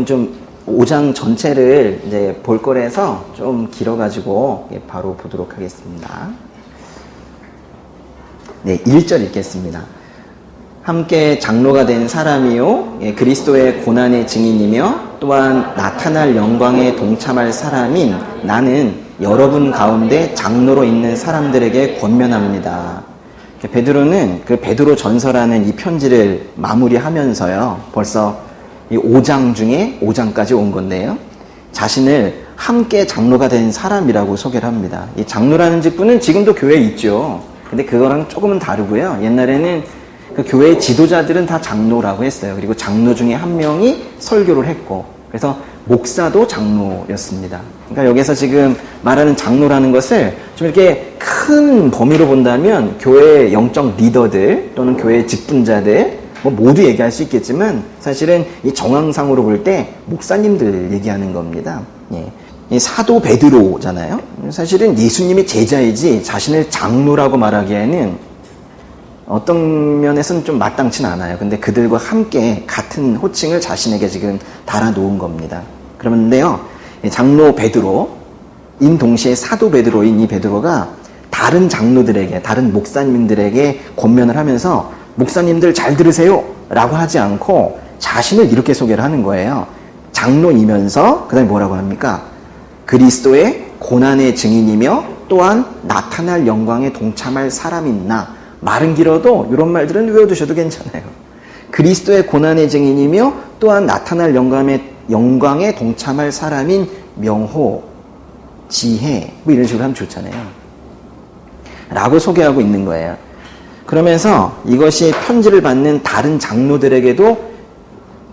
좀 5장 전체를 이제 볼 거라서 좀 길어가지고 바로 보도록 하겠습니다. 네, 1절 읽겠습니다. 함께 장로가 된 사람이요 그리스도의 고난의 증인이며 또한 나타날 영광에 동참할 사람인 나는 여러분 가운데 장로로 있는 사람들에게 권면합니다. 베드로는 그 베드로 전서라는 이 편지를 마무리하면서요, 벌써 이 5장 중에 5장까지 온 건데요, 자신을 함께 장로가 된 사람이라고 소개를 합니다. 이 장로라는 직분은 지금도 교회에 있죠. 근데 그거랑 조금은 다르고요. 옛날에는 그 교회의 지도자들은 다 장로라고 했어요. 그리고 장로 중에 한 명이 설교를 했고, 그래서 목사도 장로였습니다. 그러니까 여기서 지금 말하는 장로라는 것을 좀 이렇게 큰 범위로 본다면 교회의 영적 리더들 또는 교회의 직분자들 모두 얘기할 수 있겠지만, 사실은 이 정황상으로 볼 때 목사님들 얘기하는 겁니다. 예. 이 사도 베드로잖아요. 사실은 예수님의 제자이지 자신을 장로라고 말하기에는 어떤 면에서는 좀 마땅치는 않아요. 근데 그들과 함께 같은 호칭을 자신에게 지금 달아놓은 겁니다. 그런데요, 장로 베드로인 동시에 사도 베드로인 이 베드로가 다른 장로들에게, 다른 목사님들에게 권면을 하면서 목사님들 잘 들으세요 라고 하지 않고 자신을 이렇게 소개를 하는 거예요. 장로이면서 그 다음에 뭐라고 합니까? 그리스도의 고난의 증인이며 또한 나타날 영광에 동참할 사람인 나. 말은 길어도 이런 말들은 외워두셔도 괜찮아요. 그리스도의 고난의 증인이며 또한 나타날 영광에 동참할 사람인 명호, 지혜, 뭐 이런 식으로 하면 좋잖아요. 라고 소개하고 있는 거예요. 그러면서 이것이 편지를 받는 다른 장로들에게도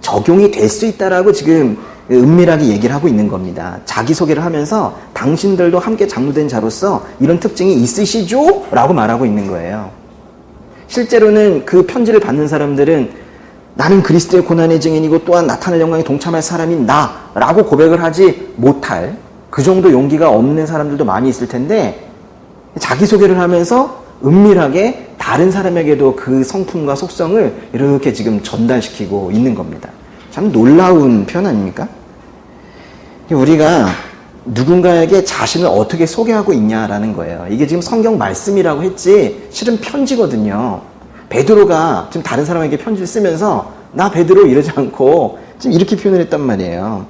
적용이 될 수 있다라고 지금 은밀하게 얘기를 하고 있는 겁니다. 자기소개를 하면서 당신들도 함께 장로된 자로서 이런 특징이 있으시죠? 라고 말하고 있는 거예요. 실제로는 그 편지를 받는 사람들은 나는 그리스도의 고난의 증인이고 또한 나타날 영광에 동참할 사람인 나라고 고백을 하지 못할 그 정도 용기가 없는 사람들도 많이 있을 텐데, 자기소개를 하면서 은밀하게 다른 사람에게도 그 성품과 속성을 이렇게 지금 전달시키고 있는 겁니다. 참 놀라운 표현 아닙니까? 우리가 누군가에게 자신을 어떻게 소개하고 있냐라는 거예요. 이게 지금 성경 말씀이라고 했지 실은 편지거든요. 베드로가 지금 다른 사람에게 편지를 쓰면서 나 베드로 이러지 않고 지금 이렇게 표현을 했단 말이에요.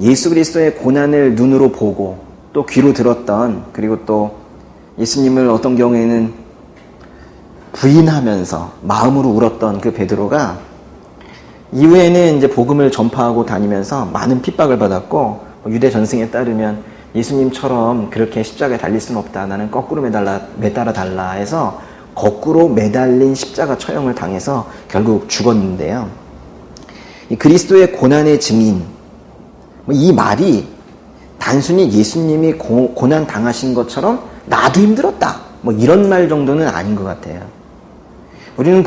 예수 그리스도의 고난을 눈으로 보고 또 귀로 들었던, 그리고 또 예수님을 어떤 경우에는 부인하면서 마음으로 울었던 그 베드로가 이후에는 이제 복음을 전파하고 다니면서 많은 핍박을 받았고, 유대 전승에 따르면 예수님처럼 그렇게 십자가에 달릴 수는 없다. 나는 거꾸로 매달아 달라 해서 거꾸로 매달린 십자가 처형을 당해서 결국 죽었는데요. 이 그리스도의 고난의 증인, 이 말이 단순히 예수님이 고난 당하신 것처럼 나도 힘들었다, 이런 말 정도는 아닌 것 같아요. 우리는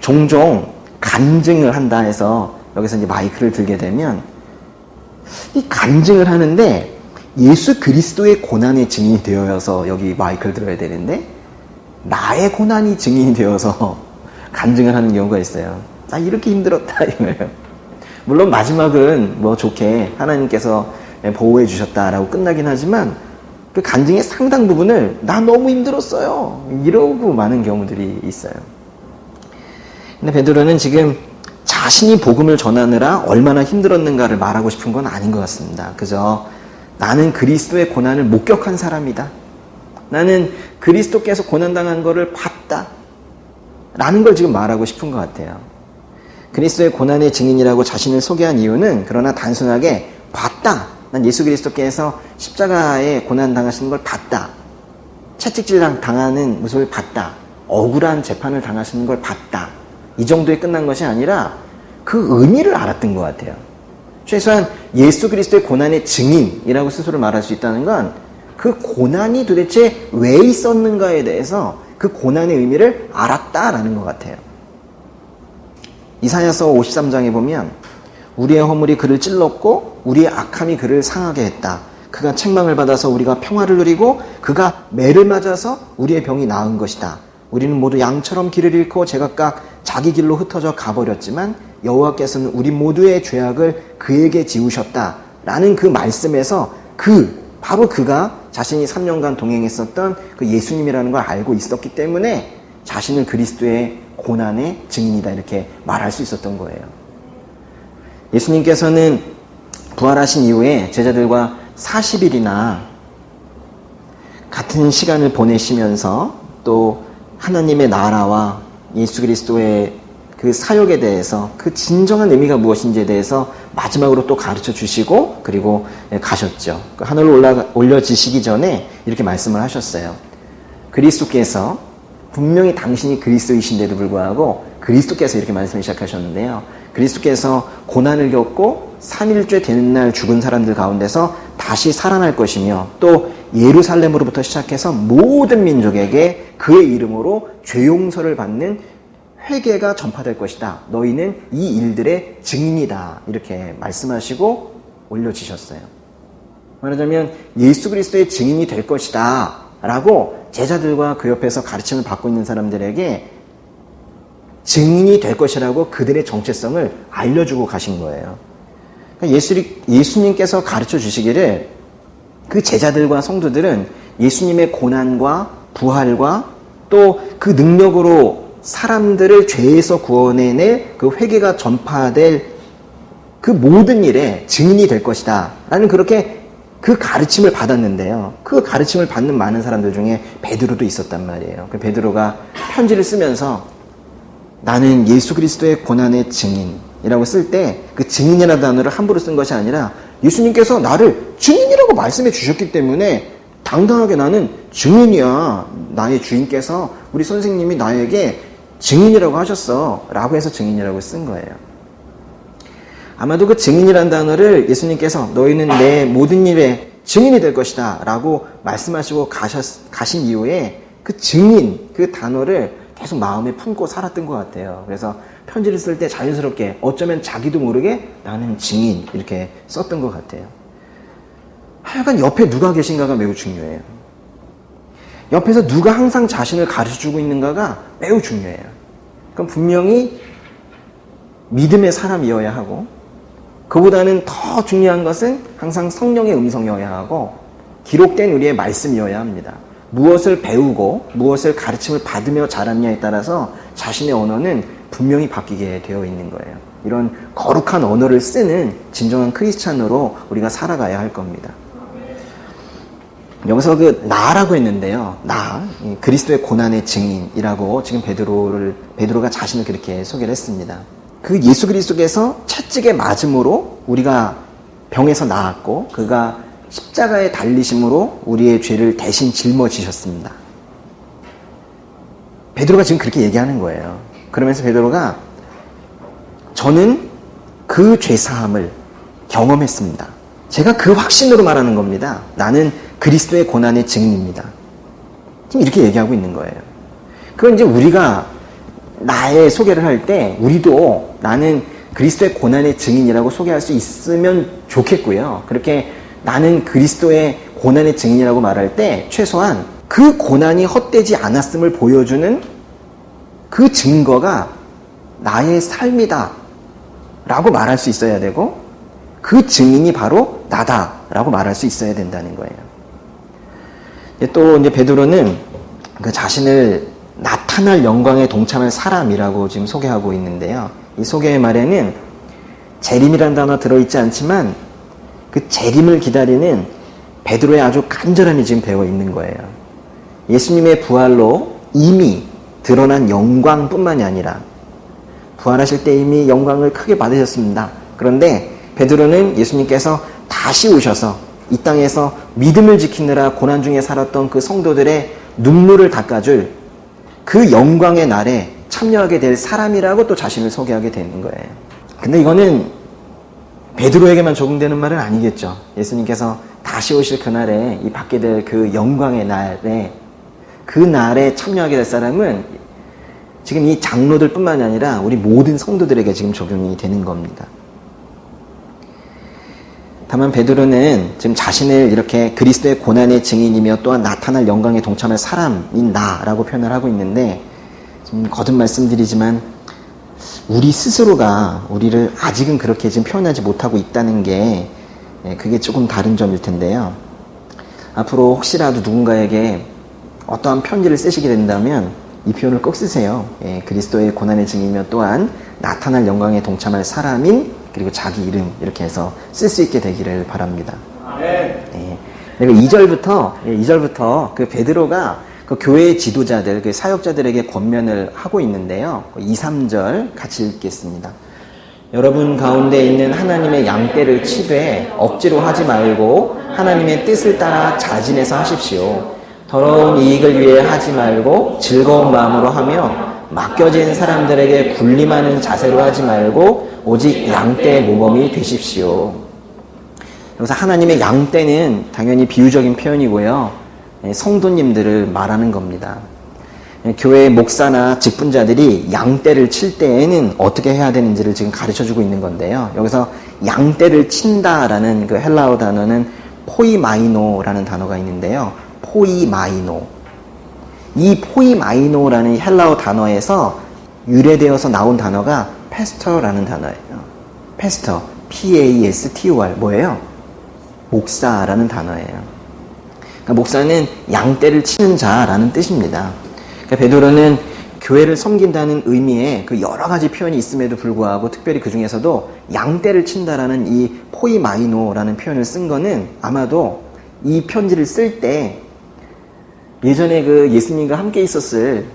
종종 간증을 한다 해서 여기서 이제 마이크를 들게 되면 이 간증을 하는데 예수 그리스도의 고난의 증인이 되어서 여기 마이크를 들어야 되는데 나의 고난이 증인이 되어서 간증을 하는 경우가 있어요. 나 이렇게 힘들었다 이거예요. 물론 마지막은 좋게 하나님께서 보호해 주셨다라고 끝나긴 하지만 그 간증의 상당 부분을 나 너무 힘들었어요 이러고 많은 경우들이 있어요. 근데 베드로는 지금 자신이 복음을 전하느라 얼마나 힘들었는가를 말하고 싶은 건 아닌 것 같습니다. 그저 나는 그리스도의 고난을 목격한 사람이다. 나는 그리스도께서 고난당한 거를 봤다. 라는 걸 지금 말하고 싶은 것 같아요. 그리스도의 고난의 증인이라고 자신을 소개한 이유는 그러나 단순하게 봤다. 난 예수 그리스도께서 십자가에 고난당하시는 걸 봤다. 채찍질 당하는 모습을 봤다. 억울한 재판을 당하시는 걸 봤다. 이 정도에 끝난 것이 아니라 그 의미를 알았던 것 같아요. 최소한 예수 그리스도의 고난의 증인이라고 스스로 말할 수 있다는 건 그 고난이 도대체 왜 있었는가에 대해서 그 고난의 의미를 알았다라는 것 같아요. 이사야서 53장에 보면 우리의 허물이 그를 찔렀고 우리의 악함이 그를 상하게 했다. 그가 책망을 받아서 우리가 평화를 누리고 그가 매를 맞아서 우리의 병이 나은 것이다. 우리는 모두 양처럼 길을 잃고 제각각 자기 길로 흩어져 가버렸지만 여호와께서는 우리 모두의 죄악을 그에게 지우셨다라는 그 말씀에서 바로 그가 자신이 3년간 동행했었던 그 예수님이라는 걸 알고 있었기 때문에 자신을 그리스도의 고난의 증인이다 이렇게 말할 수 있었던 거예요. 예수님께서는 부활하신 이후에 제자들과 40일이나 같은 시간을 보내시면서 또 하나님의 나라와 예수 그리스도의 그 사역에 대해서 그 진정한 의미가 무엇인지에 대해서 마지막으로 또 가르쳐 주시고 그리고 가셨죠. 하늘로 올려지시기 전에 이렇게 말씀을 하셨어요. 그리스도께서 분명히 당신이 그리스도이신데도 불구하고 그리스도께서 이렇게 말씀을 시작하셨는데요. 그리스도께서 고난을 겪고 3일째 되는 날 죽은 사람들 가운데서 다시 살아날 것이며 또 예루살렘으로부터 시작해서 모든 민족에게 그의 이름으로 죄 용서를 받는 회개가 전파될 것이다. 너희는 이 일들의 증인이다. 이렇게 말씀하시고 올려지셨어요. 말하자면 예수 그리스도의 증인이 될 것이다. 라고 제자들과 그 옆에서 가르침을 받고 있는 사람들에게 증인이 될 것이라고 그들의 정체성을 알려주고 가신 거예요. 그러니까 예수님께서 가르쳐 주시기를 그 제자들과 성도들은 예수님의 고난과 부활과 또 그 능력으로 사람들을 죄에서 구원해낼 그 회개가 전파될 그 모든 일에 증인이 될 것이다 라는 그렇게 그 가르침을 받았는데요. 그 가르침을 받는 많은 사람들 중에 베드로도 있었단 말이에요. 그 베드로가 편지를 쓰면서 나는 예수 그리스도의 고난의 증인이라고 쓸 때 그 증인이라는 단어를 함부로 쓴 것이 아니라 예수님께서 나를 증인이라고 말씀해 주셨기 때문에 당당하게 나는 증인이야. 나의 주인께서 우리 선생님이 나에게 증인이라고 하셨어 라고 해서 증인이라고 쓴 거예요. 아마도 그 증인이라는 단어를 예수님께서 너희는 내 모든 일에 증인이 될 것이다 라고 말씀하시고 가신 이후에 그 증인 그 단어를 계속 마음에 품고 살았던 것 같아요. 그래서 편지를 쓸 때 자연스럽게 어쩌면 자기도 모르게 나는 증인 이렇게 썼던 것 같아요. 하여간 옆에 누가 계신가가 매우 중요해요. 옆에서 누가 항상 자신을 가르쳐주고 있는가가 매우 중요해요. 그럼 분명히 믿음의 사람이어야 하고 그보다는 더 중요한 것은 항상 성령의 음성이어야 하고 기록된 우리의 말씀이어야 합니다. 무엇을 배우고 무엇을 가르침을 받으며 자랐냐에 따라서 자신의 언어는 분명히 바뀌게 되어 있는 거예요. 이런 거룩한 언어를 쓰는 진정한 크리스찬으로 우리가 살아가야 할 겁니다. 여기서 그 나라고 했는데요. 그리스도의 고난의 증인이라고 지금 베드로가 자신을 그렇게 소개를 했습니다. 그 예수 그리스도께서 채찍에 맞음으로 우리가 병에서 나았고 그가 십자가에 달리심으로 우리의 죄를 대신 짊어지셨습니다. 베드로가 지금 그렇게 얘기하는 거예요. 그러면서 베드로가 저는 그 죄사함을 경험했습니다. 제가 그 확신으로 말하는 겁니다. 나는 그리스도의 고난의 증인입니다. 지금 이렇게 얘기하고 있는 거예요. 그건 이제 우리가 나의 소개를 할 때 우리도 나는 그리스도의 고난의 증인이라고 소개할 수 있으면 좋겠고요. 그렇게 나는 그리스도의 고난의 증인이라고 말할 때 최소한 그 고난이 헛되지 않았음을 보여주는 그 증거가 나의 삶이다 라고 말할 수 있어야 되고 그 증인이 바로 나다 라고 말할 수 있어야 된다는 거예요. 또 이제 베드로는 그 자신을 나타날 영광에 동참할 사람이라고 지금 소개하고 있는데요. 이 소개의 말에는 재림이라는 단어 들어있지 않지만 그 재림을 기다리는 베드로의 아주 간절함이 지금 배어 있는 거예요. 예수님의 부활로 이미 드러난 영광뿐만이 아니라 부활하실 때 이미 영광을 크게 받으셨습니다. 그런데 베드로는 예수님께서 다시 오셔서 이 땅에서 믿음을 지키느라 고난 중에 살았던 그 성도들의 눈물을 닦아줄 그 영광의 날에 참여하게 될 사람이라고 또 자신을 소개하게 되는 거예요. 근데 이거는 베드로에게만 적용되는 말은 아니겠죠. 예수님께서 다시 오실 그날에 이 받게 될 그 영광의 날에 그 날에 참여하게 될 사람은 지금 이 장로들 뿐만이 아니라 우리 모든 성도들에게 지금 적용이 되는 겁니다. 다만 베드로는 지금 자신을 이렇게 그리스도의 고난의 증인이며 또한 나타날 영광에 동참할 사람인 나라고 표현을 하고 있는데 좀 거듭 말씀드리지만 우리 스스로가 우리를 아직은 그렇게 지금 표현하지 못하고 있다는 게 그게 조금 다른 점일 텐데요. 앞으로 혹시라도 누군가에게 어떠한 편지를 쓰시게 된다면 이 표현을 꼭 쓰세요. 그리스도의 고난의 증인이며 또한 나타날 영광에 동참할 사람인 그리고 자기 이름 이렇게 해서 쓸 수 있게 되기를 바랍니다. 그리고 2절부터 그 베드로가 그 교회의 지도자들, 그 사역자들에게 권면을 하고 있는데요. 2, 3절 같이 읽겠습니다. 여러분 가운데 있는 하나님의 양떼를 치되 억지로 하지 말고 하나님의 뜻을 따라 자진해서 하십시오. 더러운 이익을 위해 하지 말고 즐거운 마음으로 하며 맡겨진 사람들에게 군림하는 자세로 하지 말고 오직 양떼의 모범이 되십시오. 여기서 하나님의 양떼는 당연히 비유적인 표현이고요. 성도님들을 말하는 겁니다. 교회 목사나 직분자들이 양떼를 칠 때에는 어떻게 해야 되는지를 지금 가르쳐주고 있는 건데요. 여기서 양떼를 친다라는 그 헬라어 단어는 포이마이노라는 단어가 있는데요. 포이마이노. 이 포이마이노라는 헬라어 단어에서 유래되어서 나온 단어가 패스터라는 단어예요. 패스터, P-A-S-T-O-R 뭐예요? 목사라는 단어예요. 그러니까 목사는 양떼를 치는 자라는 뜻입니다. 그러니까 베드로는 교회를 섬긴다는 의미의 그 여러 가지 표현이 있음에도 불구하고 특별히 그 중에서도 양떼를 친다라는 이 포이마이노라는 표현을 쓴 거는 아마도 이 편지를 쓸 때 예전에 그 예수님과 함께 있었을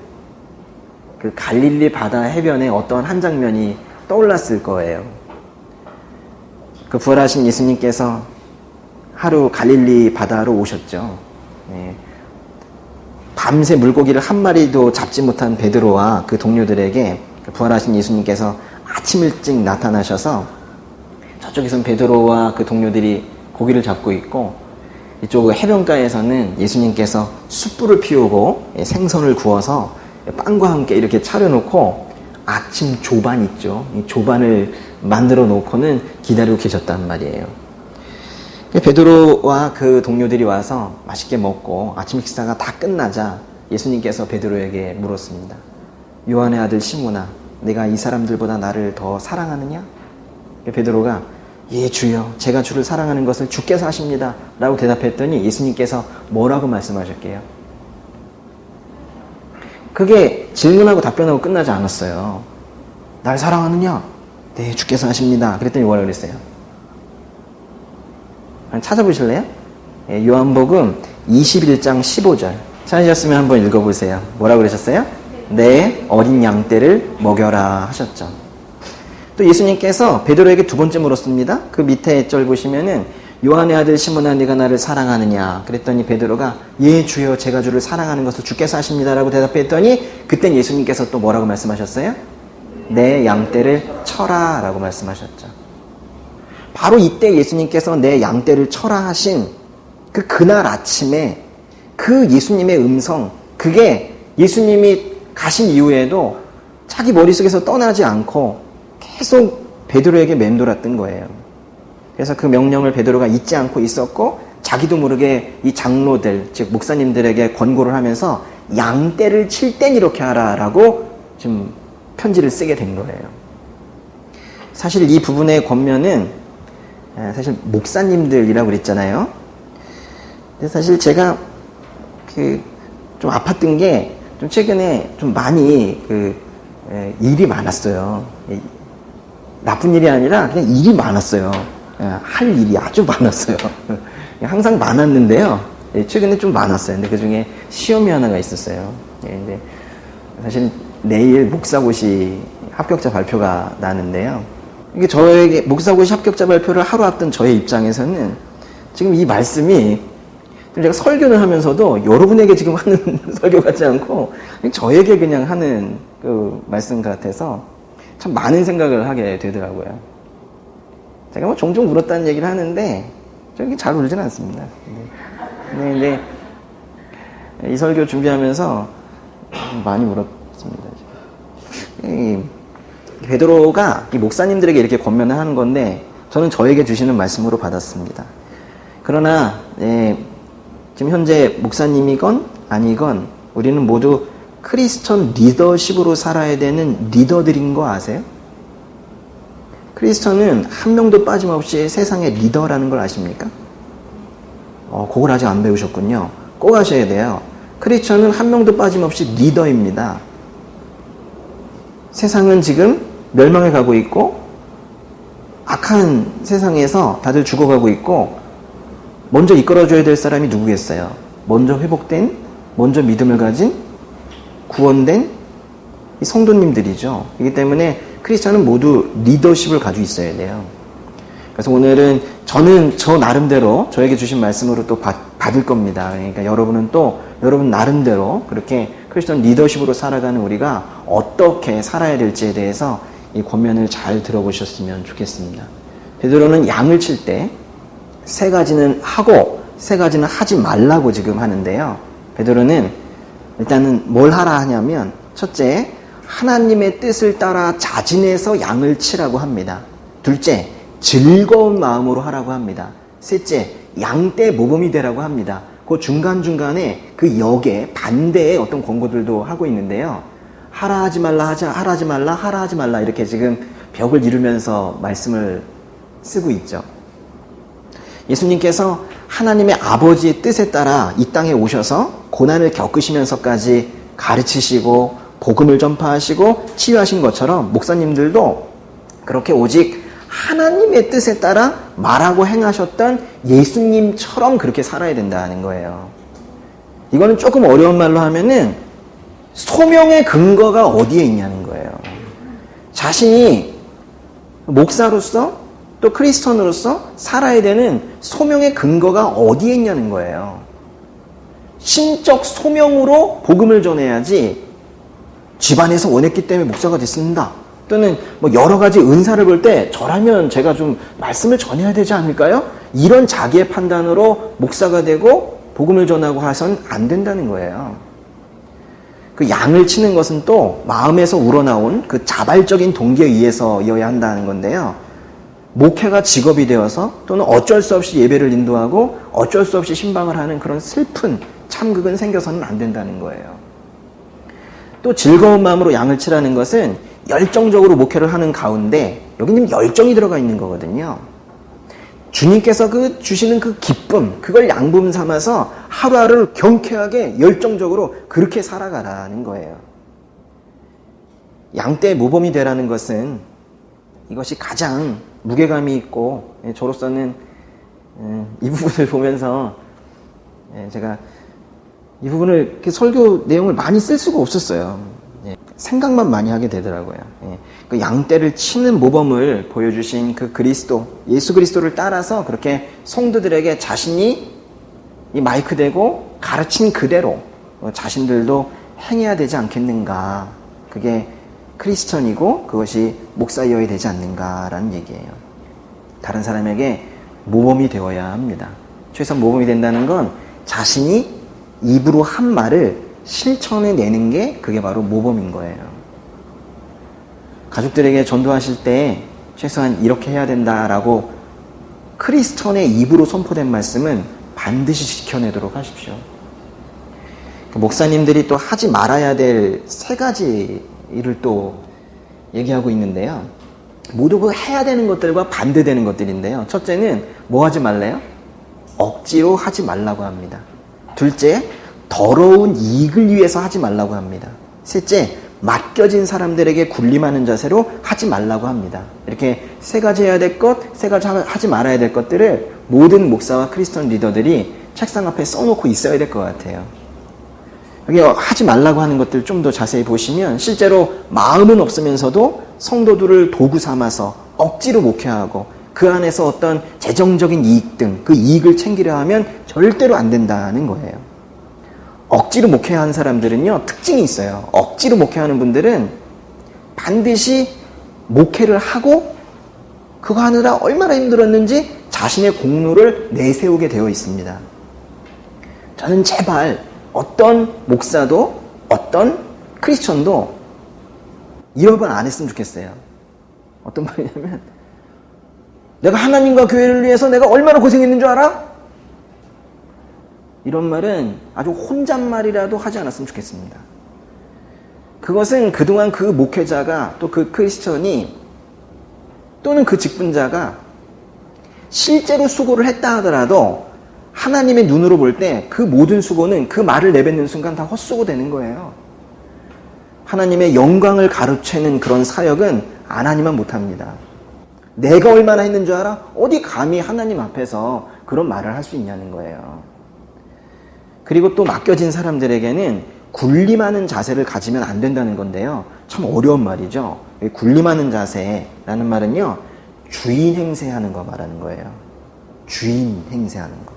그 갈릴리 바다 해변의 어떠한 한 장면이 떠올랐을 거예요. 그 부활하신 예수님께서 하루 갈릴리 바다로 오셨죠. 밤새 물고기를 한 마리도 잡지 못한 베드로와 그 동료들에게 부활하신 예수님께서 아침 일찍 나타나셔서 저쪽에서는 베드로와 그 동료들이 고기를 잡고 있고 이쪽 해변가에서는 예수님께서 숯불을 피우고 생선을 구워서 빵과 함께 이렇게 차려놓고 아침 조반 있죠. 이 조반을 만들어 놓고는 기다리고 계셨단 말이에요. 베드로와 그 동료들이 와서 맛있게 먹고 아침 식사가 다 끝나자 예수님께서 베드로에게 물었습니다. 요한의 아들 시몬아, 내가 이 사람들보다 나를 더 사랑하느냐? 베드로가 예 주여, 제가 주를 사랑하는 것을 주께서 하십니다 라고 대답했더니 예수님께서 뭐라고 말씀하셨게요? 그게 질문하고 답변하고 끝나지 않았어요. 날 사랑하느냐? 네, 주께서 하십니다. 그랬더니 뭐라고 그랬어요? 찾아보실래요? 요한복음 21장 15절 찾으셨으면 한번 읽어보세요. 뭐라고 그러셨어요? 네, 어린 양떼를 먹여라 하셨죠. 또 예수님께서 베드로에게 두 번째 물었습니다. 그 밑에 절 보시면은 요한의 아들 시몬아, 네가 나를 사랑하느냐? 그랬더니 베드로가 예 주여, 제가 주를 사랑하는 것을 주께서 하십니다 라고 대답했더니 그땐 예수님께서 또 뭐라고 말씀하셨어요? 내 양떼를 쳐라 라고 말씀하셨죠. 바로 이때 예수님께서 내 양떼를 쳐라 하신 그날 아침에 그 예수님의 음성, 그게 예수님이 가신 이후에도 자기 머릿속에서 떠나지 않고 계속 베드로에게 맴돌았던 거예요. 그래서 그 명령을 베드로가 잊지 않고 있었고 자기도 모르게 이 장로들, 즉 목사님들에게 권고를 하면서 양떼를 칠 땐 이렇게 하라라고 지금 편지를 쓰게 된 거예요. 사실 이 부분의 권면은 사실 목사님들이라고 그랬잖아요. 근데 사실 제가 좀 아팠던 게 좀 최근에 좀 많이 일이 많았어요. 나쁜 일이 아니라 그냥 일이 많았어요. 할 일이 아주 많았어요. 항상 많았는데요. 최근에 좀 많았어요. 근데 그 중에 시험이 하나가 있었어요. 근데 사실 내일 목사고시 합격자 발표가 나는데요. 이게 저에게 목사고시 합격자 발표를 하루 앞둔 저의 입장에서는 지금 이 말씀이 제가 설교를 하면서도 여러분에게 지금 하는 설교 같지 않고 저에게 그냥 하는 그 말씀 같아서 참 많은 생각을 하게 되더라고요. 제가 뭐 종종 울었다는 얘기를 하는데 저기 잘 울지는 않습니다. 근데 이 설교 준비하면서 많이 울었습니다. 베드로가 이 목사님들에게 이렇게 권면을 하는 건데 저는 저에게 주시는 말씀으로 받았습니다. 그러나 지금 현재 목사님이건 아니건 우리는 모두 크리스천 리더십으로 살아야 되는 리더들인 거 아세요? 크리스천은 한 명도 빠짐없이 세상의 리더라는 걸 아십니까? 그걸 아직 안 배우셨군요. 꼭 아셔야 돼요. 크리스천은 한 명도 빠짐없이 리더입니다. 세상은 지금 멸망해 가고 있고 악한 세상에서 다들 죽어가고 있고 먼저 이끌어줘야 될 사람이 누구겠어요? 먼저 회복된, 먼저 믿음을 가진, 구원된 이 성도님들이죠. 그렇기 때문에 크리스천은 모두 리더십을 가지고 있어야 돼요. 그래서 오늘은 저는 저 나름대로 저에게 주신 말씀으로 또 받을 겁니다. 그러니까 여러분은 또 여러분 나름대로 그렇게 크리스천 리더십으로 살아가는 우리가 어떻게 살아야 될지에 대해서 이 권면을 잘 들어보셨으면 좋겠습니다. 베드로는 양을 칠 때 세 가지는 하고 세 가지는 하지 말라고 지금 하는데요. 베드로는 일단은 뭘 하라 하냐면 첫째, 하나님의 뜻을 따라 자진해서 양을 치라고 합니다. 둘째, 즐거운 마음으로 하라고 합니다. 셋째, 양떼 모범이 되라고 합니다. 그 중간중간에 그 역에 반대의 어떤 권고들도 하고 있는데요. 하라 하지 말라 하라 하지 말라 하라 하지 말라 이렇게 지금 벽을 이루면서 말씀을 쓰고 있죠. 예수님께서 하나님의 아버지의 뜻에 따라 이 땅에 오셔서 고난을 겪으시면서까지 가르치시고 복음을 전파하시고 치유하신 것처럼 목사님들도 그렇게 오직 하나님의 뜻에 따라 말하고 행하셨던 예수님처럼 그렇게 살아야 된다는 거예요. 이거는 조금 어려운 말로 하면은 소명의 근거가 어디에 있냐는 거예요. 자신이 목사로서 또 크리스천으로서 살아야 되는 소명의 근거가 어디에 있냐는 거예요. 신적 소명으로 복음을 전해야지 집안에서 원했기 때문에 목사가 됐습니다. 또는 뭐 여러 가지 은사를 볼 때 저라면 제가 좀 말씀을 전해야 되지 않을까요? 이런 자기의 판단으로 목사가 되고 복음을 전하고 해서는 안 된다는 거예요. 그 양을 치는 것은 또 마음에서 우러나온 그 자발적인 동기에 의해서여야 한다는 건데요. 목회가 직업이 되어서 또는 어쩔 수 없이 예배를 인도하고 어쩔 수 없이 신방을 하는 그런 슬픈 참극은 생겨서는 안 된다는 거예요. 또 즐거운 마음으로 양을 치라는 것은 열정적으로 목회를 하는 가운데 여기는 열정이 들어가 있는 거거든요. 주님께서 그 주시는 그 기쁨, 그걸 양분 삼아서 하루하루를 경쾌하게 열정적으로 그렇게 살아가라는 거예요. 양떼 모범이 되라는 것은 이것이 가장 무게감이 있고 저로서는 이 부분을 보면서 제가 이 부분을 이렇게 설교 내용을 많이 쓸 수가 없었어요. 생각만 많이 하게 되더라고요. 그 양떼를 치는 모범을 보여주신 그 그리스도, 예수 그리스도를 따라서 그렇게 성도들에게 자신이 이 마이크 대고 가르친 그대로 자신들도 행해야 되지 않겠는가. 그게 크리스천이고 그것이 목사여야 되지 않는가라는 얘기예요. 다른 사람에게 모범이 되어야 합니다. 최소한 모범이 된다는 건 자신이 입으로 한 말을 실천해 내는 게 그게 바로 모범인 거예요. 가족들에게 전도하실 때 최소한 이렇게 해야 된다라고 크리스천의 입으로 선포된 말씀은 반드시 지켜내도록 하십시오. 목사님들이 또 하지 말아야 될 세 가지를 또 얘기하고 있는데요. 모두 그 해야 되는 것들과 반대되는 것들인데요. 첫째는 뭐 하지 말래요? 억지로 하지 말라고 합니다. 둘째, 더러운 이익을 위해서 하지 말라고 합니다. 셋째, 맡겨진 사람들에게 군림하는 자세로 하지 말라고 합니다. 이렇게 세 가지 해야 될 것, 세 가지 하지 말아야 될 것들을 모든 목사와 크리스천 리더들이 책상 앞에 써놓고 있어야 될 것 같아요. 여기 하지 말라고 하는 것들 좀 더 자세히 보시면 실제로 마음은 없으면서도 성도들을 도구 삼아서 억지로 목회하고 그 안에서 어떤 재정적인 이익 등 그 이익을 챙기려 하면 절대로 안 된다는 거예요. 억지로 목회하는 사람들은요, 특징이 있어요. 억지로 목회하는 분들은 반드시 목회를 하고 그거 하느라 얼마나 힘들었는지 자신의 공로를 내세우게 되어 있습니다. 저는 제발 어떤 목사도 어떤 크리스천도 이런 건 안 했으면 좋겠어요. 어떤 말이냐면 내가 하나님과 교회를 위해서 내가 얼마나 고생했는 줄 알아? 이런 말은 아주 혼잣말이라도 하지 않았으면 좋겠습니다. 그것은 그동안 그 목회자가 또 그 크리스천이 또는 그 직분자가 실제로 수고를 했다 하더라도 하나님의 눈으로 볼 때 그 모든 수고는 그 말을 내뱉는 순간 다 헛수고 되는 거예요. 하나님의 영광을 가로채는 그런 사역은 안 하니만 못합니다. 내가 얼마나 했는 줄 알아? 어디 감히 하나님 앞에서 그런 말을 할 수 있냐는 거예요. 그리고 또 맡겨진 사람들에게는 군림하는 자세를 가지면 안 된다는 건데요. 참 어려운 말이죠. 군림하는 자세라는 말은요, 주인 행세하는 거 말하는 거예요. 주인 행세하는 거.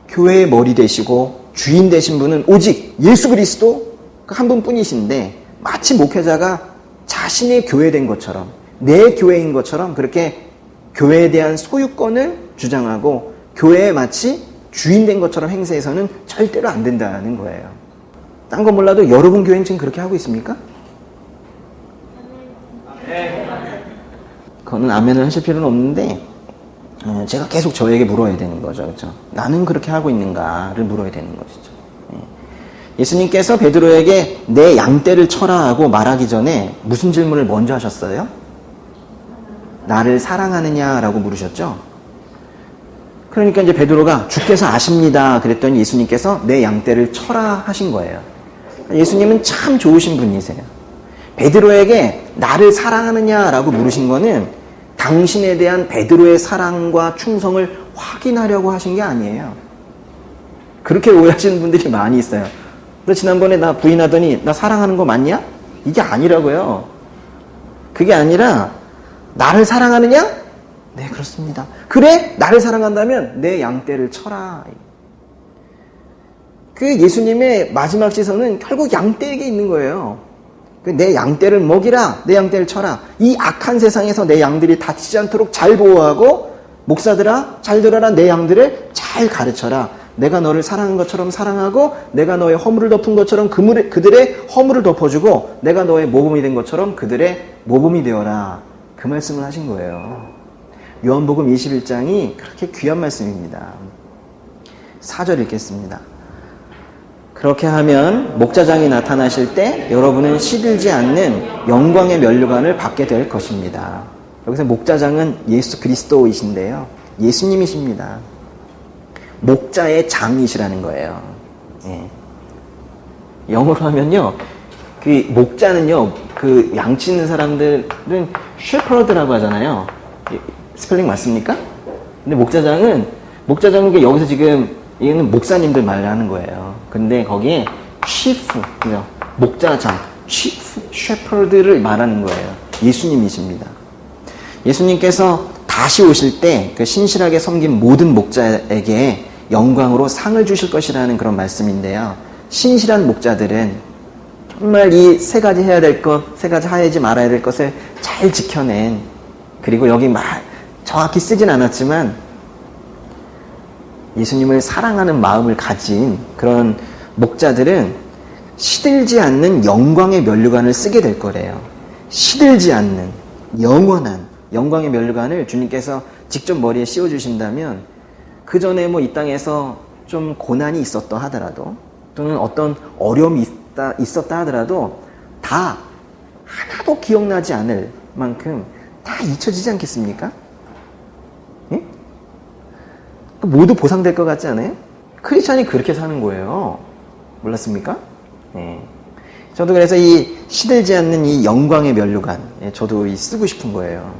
교회의 머리 되시고 주인 되신 분은 오직 예수 그리스도 한 분뿐이신데, 마치 목회자가 자신의 교회된 것처럼, 내 교회인 것처럼 그렇게 교회에 대한 소유권을 주장하고 교회에 마치 주인된 것처럼 행세해서는 절대로 안 된다는 거예요. 딴 건 몰라도 여러분 교회는 지금 그렇게 하고 있습니까? 그거는 아멘을 하실 필요는 없는데, 제가 계속 저에게 물어야 되는 거죠. 그렇죠? 나는 그렇게 하고 있는가를 물어야 되는 것이죠. 예수님께서 베드로에게 내 양떼를 쳐라 하고 말하기 전에 무슨 질문을 먼저 하셨어요? 나를 사랑하느냐라고 물으셨죠? 그러니까 이제 베드로가 주께서 아십니다 그랬더니 예수님께서 내 양떼를 쳐라 하신 거예요. 예수님은 참 좋으신 분이세요. 베드로에게 나를 사랑하느냐라고 물으신 거는 당신에 대한 베드로의 사랑과 충성을 확인하려고 하신 게 아니에요. 그렇게 오해하시는 분들이 많이 있어요. 너 지난번에 나 부인하더니 나 사랑하는 거 맞냐? 이게 아니라고요. 그게 아니라 나를 사랑하느냐? 네, 그렇습니다. 그래? 나를 사랑한다면 내 양떼를 쳐라. 그 예수님의 마지막 시선은 결국 양떼에게 있는 거예요. 내 양떼를 먹이라, 내 양떼를 쳐라. 이 악한 세상에서 내 양들이 다치지 않도록 잘 보호하고, 목사들아 잘 들어라, 내 양들을 잘 가르쳐라. 내가 너를 사랑한 것처럼 사랑하고, 내가 너의 허물을 덮은 것처럼 그들의 허물을 덮어주고, 내가 너의 모범이 된 것처럼 그들의 모범이 되어라. 그 말씀을 하신 거예요. 요한복음 21장이 그렇게 귀한 말씀입니다. 4절 읽겠습니다. 그렇게 하면 목자장이 나타나실 때 여러분은 시들지 않는 영광의 면류관을 받게 될 것입니다. 여기서 목자장은 예수 그리스도이신데요. 예수님이십니다. 목자의 장이시라는 거예요. 예. 영어로 하면요, 그 목자는요, 그 양치 있는 사람들은 셰퍼드라고 하잖아요. 스펠링 맞습니까? 근데 목자장은 여기서 지금 얘는 목사님들 말을 하는 거예요. 근데 거기에 chief, 그죠? 목자장, chief shepherd를 말하는 거예요. 예수님이십니다. 예수님께서 다시 오실 때 그 신실하게 섬긴 모든 목자에게 영광으로 상을 주실 것이라는 그런 말씀인데요. 신실한 목자들은 정말 이 세 가지 해야 될 것, 세 가지 하지 말아야 될 것을 잘 지켜낸, 그리고 여기 정확히 쓰진 않았지만 예수님을 사랑하는 마음을 가진 그런 목자들은 시들지 않는 영광의 면류관을 쓰게 될 거래요. 시들지 않는 영원한 영광의 면류관을 주님께서 직접 머리에 씌워주신다면, 그 전에 이 땅에서 좀 고난이 있었다 하더라도, 또는 어떤 어려움이 있었다 하더라도 다 하나도 기억나지 않을 만큼 다 잊혀지지 않겠습니까? 예? 모두 보상될 것 같지 않아요? 크리스찬이 그렇게 사는 거예요. 몰랐습니까? 예. 저도 그래서 이 시들지 않는 이 영광의 면류관, 저도 쓰고 싶은 거예요.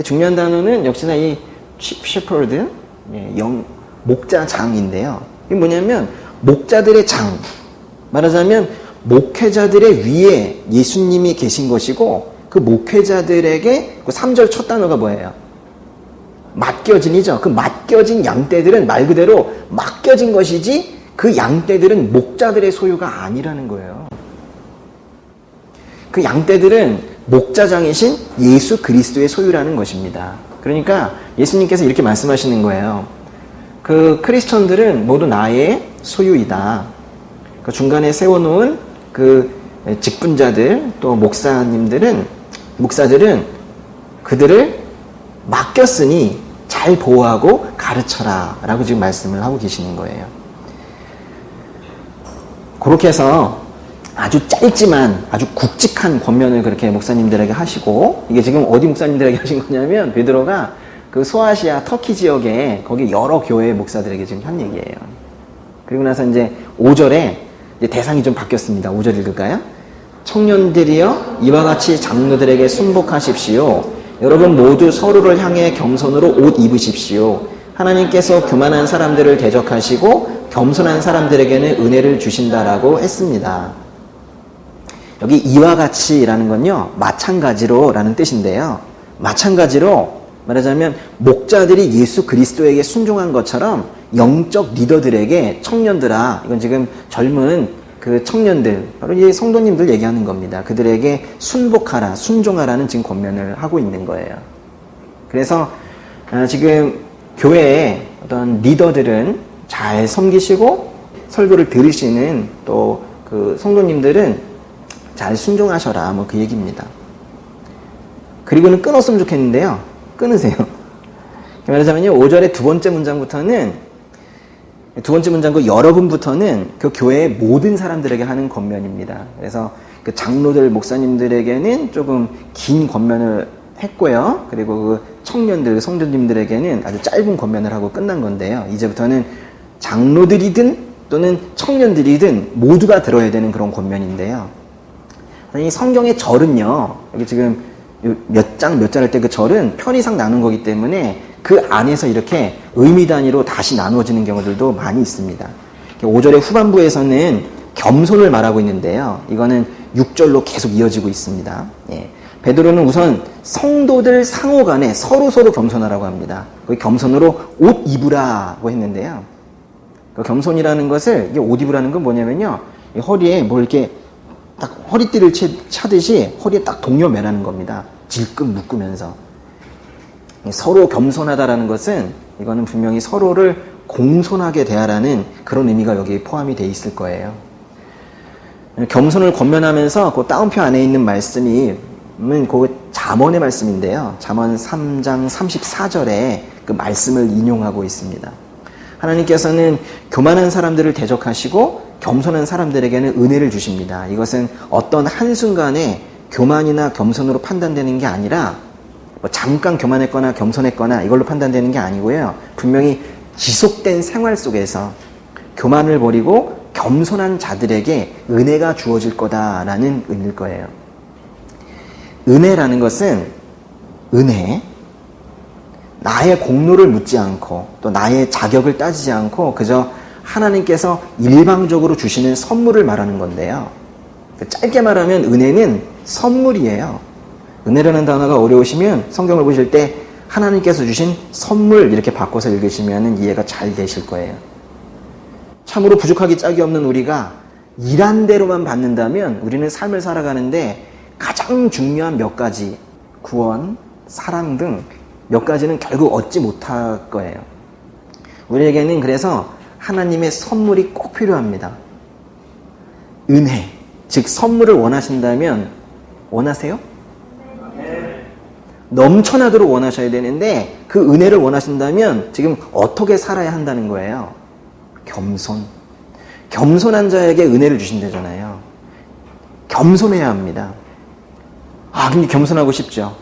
중요한 단어는 역시나 이 chief shepherd, 목자장인데요. 이게 뭐냐면 목자들의 장, 말하자면 목회자들의 위에 예수님이 계신 것이고, 그 목회자들에게 그 3절 첫 단어가 뭐예요? 맡겨진이죠. 그 맡겨진 양떼들은 말 그대로 맡겨진 것이지, 그 양떼들은 목자들의 소유가 아니라는 거예요. 그 양떼들은 목자장이신 예수 그리스도의 소유라는 것입니다. 그러니까 예수님께서 이렇게 말씀하시는 거예요. 그 크리스천들은 모두 나의 소유이다. 그 중간에 세워놓은 그 직분자들, 또 목사들은 그들을 맡겼으니 잘 보호하고 가르쳐라 라고 지금 말씀을 하고 계시는 거예요. 그렇게 해서 아주 짧지만 아주 굵직한 권면을 그렇게 목사님들에게 하시고, 이게 지금 어디 목사님들에게 하신 거냐면 베드로가 그 소아시아 터키 지역에 거기 여러 교회 목사들에게 지금 한 얘기예요. 그리고 나서 이제 5절에 이제 대상이 좀 바뀌었습니다. 5절 읽을까요? 청년들이여 이와 같이 장로들에게 순복하십시오. 여러분 모두 서로를 향해 겸손으로 옷 입으십시오. 하나님께서 교만한 사람들을 대적하시고 겸손한 사람들에게는 은혜를 주신다라고 했습니다. 여기 이와 같이라는 건요, 마찬가지로 라는 뜻인데요. 마찬가지로 말하자면 목자들이 예수 그리스도에게 순종한 것처럼 영적 리더들에게 청년들아, 이건 지금 젊은 그 청년들, 바로 이 성도님들 얘기하는 겁니다. 그들에게 순복하라, 순종하라는 지금 권면을 하고 있는 거예요. 그래서 지금 교회의 어떤 리더들은 잘 섬기시고 설교를 들으시는 또 그 성도님들은 잘 순종하셔라, 뭐 그 얘기입니다. 그리고는 끊었으면 좋겠는데요. 끊으세요. 말하자면요, 5절의 두 번째 문장부터는, 두 번째 문장과 여러분부터는 그 교회의 모든 사람들에게 하는 권면입니다. 그래서 그 장로들, 목사님들에게는 조금 긴 권면을 했고요. 그리고 그 청년들, 성도님들에게는 아주 짧은 권면을 하고 끝난 건데요. 이제부터는 장로들이든 또는 청년들이든 모두가 들어야 되는 그런 권면인데요. 이 성경의 절은요, 여기 지금 몇 장 몇 절 할 때 그 절은 편의상 나눈 거기 때문에 그 안에서 이렇게 의미 단위로 다시 나누어지는 경우들도 많이 있습니다. 5절의 후반부에서는 겸손을 말하고 있는데요. 이거는 6절로 계속 이어지고 있습니다. 예. 베드로는 우선 성도들 상호 간에 서로 겸손하라고 합니다. 거기 겸손으로 옷 입으라고 했는데요. 그 겸손이라는 것을, 이게 옷 입으라는 건 뭐냐면요, 이 허리에 뭐 이렇게 딱 허리띠를 차듯이 허리에 딱 동요 매라는 겁니다. 질끈 묶으면서. 서로 겸손하다라는 것은, 이거는 분명히 서로를 공손하게 대하라는 그런 의미가 여기에 포함이 되어 있을 거예요. 겸손을 권면하면서 그 따옴표 안에 있는 말씀이 그 잠언의 말씀인데요. 잠언 3장 34절에 그 말씀을 인용하고 있습니다. 하나님께서는 교만한 사람들을 대적하시고 겸손한 사람들에게는 은혜를 주십니다. 이것은 어떤 한순간에 교만이나 겸손으로 판단되는 게 아니라 뭐 잠깐 교만했거나 겸손했거나 이걸로 판단되는 게 아니고요. 분명히 지속된 생활 속에서 교만을 버리고 겸손한 자들에게 은혜가 주어질 거다라는 의미일 거예요. 은혜라는 것은, 은혜, 나의 공로를 묻지 않고 또 나의 자격을 따지지 않고 그저 하나님께서 일방적으로 주시는 선물을 말하는 건데요. 짧게 말하면 은혜는 선물이에요. 은혜라는 단어가 어려우시면 성경을 보실 때 하나님께서 주신 선물 이렇게 바꿔서 읽으시면 이해가 잘 되실 거예요. 참으로 부족하기 짝이 없는 우리가 일한 대로만 받는다면 우리는 삶을 살아가는데 가장 중요한 몇 가지, 구원, 사랑 등 몇 가지는 결국 얻지 못할 거예요. 우리에게는 그래서 하나님의 선물이 꼭 필요합니다. 은혜, 즉 선물을 원하신다면, 원하세요? 네. 넘쳐나도록 원하셔야 되는데 그 은혜를 원하신다면 지금 어떻게 살아야 한다는 거예요? 겸손. 겸손한 자에게 은혜를 주신다잖아요. 겸손해야 합니다. 근데 겸손하고 싶죠.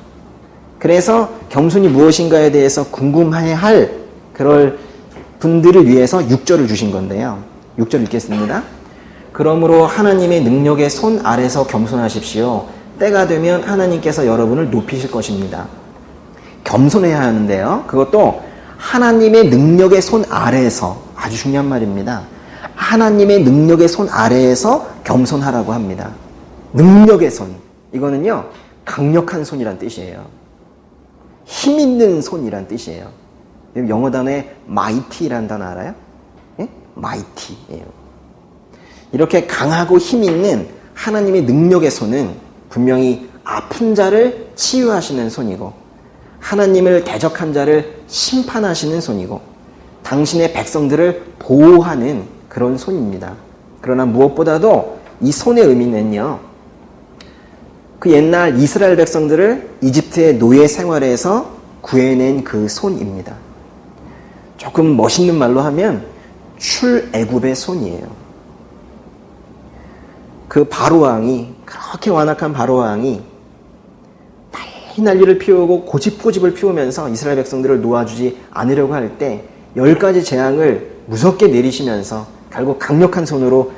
그래서 겸손이 무엇인가에 대해서 궁금해할 그럴 분들을 위해서 6절을 주신 건데요. 6절 읽겠습니다. 그러므로 하나님의 능력의 손 아래서 겸손하십시오. 때가 되면 하나님께서 여러분을 높이실 것입니다. 겸손해야 하는데요. 그것도 하나님의 능력의 손 아래에서, 아주 중요한 말입니다. 하나님의 능력의 손 아래에서 겸손하라고 합니다. 능력의 손. 이거는요, 강력한 손이란 뜻이에요. 힘 있는 손이란 뜻이에요. 영어 단어에 mighty라는 단어 알아요? 예? mighty예요. 이렇게 강하고 힘 있는 하나님의 능력의 손은 분명히 아픈 자를 치유하시는 손이고, 하나님을 대적한 자를 심판하시는 손이고, 당신의 백성들을 보호하는 그런 손입니다. 그러나 무엇보다도 이 손의 의미는요, 그 옛날 이스라엘 백성들을 이집트의 노예 생활에서 구해낸 그 손입니다. 조금 멋있는 말로 하면 출애굽의 손이에요. 그 바로왕이, 그렇게 완악한 바로왕이 난리를 피우고 고집고집을 피우면서 이스라엘 백성들을 놓아주지 않으려고 할 때 10가지 재앙을 무섭게 내리시면서 결국 강력한 손으로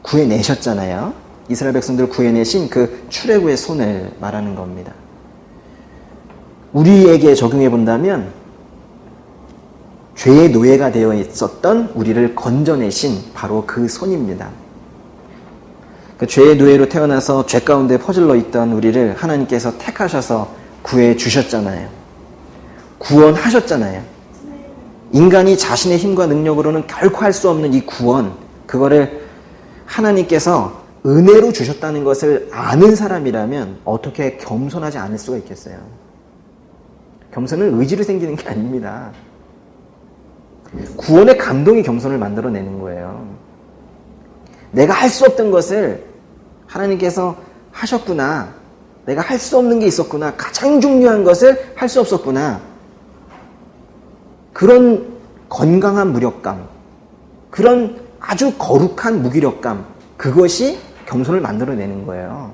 구해내셨잖아요. 이스라엘 백성들을 구해내신 그 출애굽의 손을 말하는 겁니다. 우리에게 적용해 본다면 죄의 노예가 되어 있었던 우리를 건져내신 바로 그 손입니다. 그 죄의 노예로 태어나서 죄 가운데 퍼질러 있던 우리를 하나님께서 택하셔서 구해 주셨잖아요. 구원하셨잖아요. 인간이 자신의 힘과 능력으로는 결코 할 수 없는 이 구원, 그거를 하나님께서 은혜로 주셨다는 것을 아는 사람이라면 어떻게 겸손하지 않을 수가 있겠어요? 겸손은 의지로 생기는 게 아닙니다. 구원의 감동이 겸손을 만들어내는 거예요. 내가 할 수 없던 것을 하나님께서 하셨구나. 내가 할 수 없는 게 있었구나. 가장 중요한 것을 할 수 없었구나. 그런 건강한 무력감, 그런 아주 거룩한 무기력감, 그것이 겸손을 만들어내는 거예요.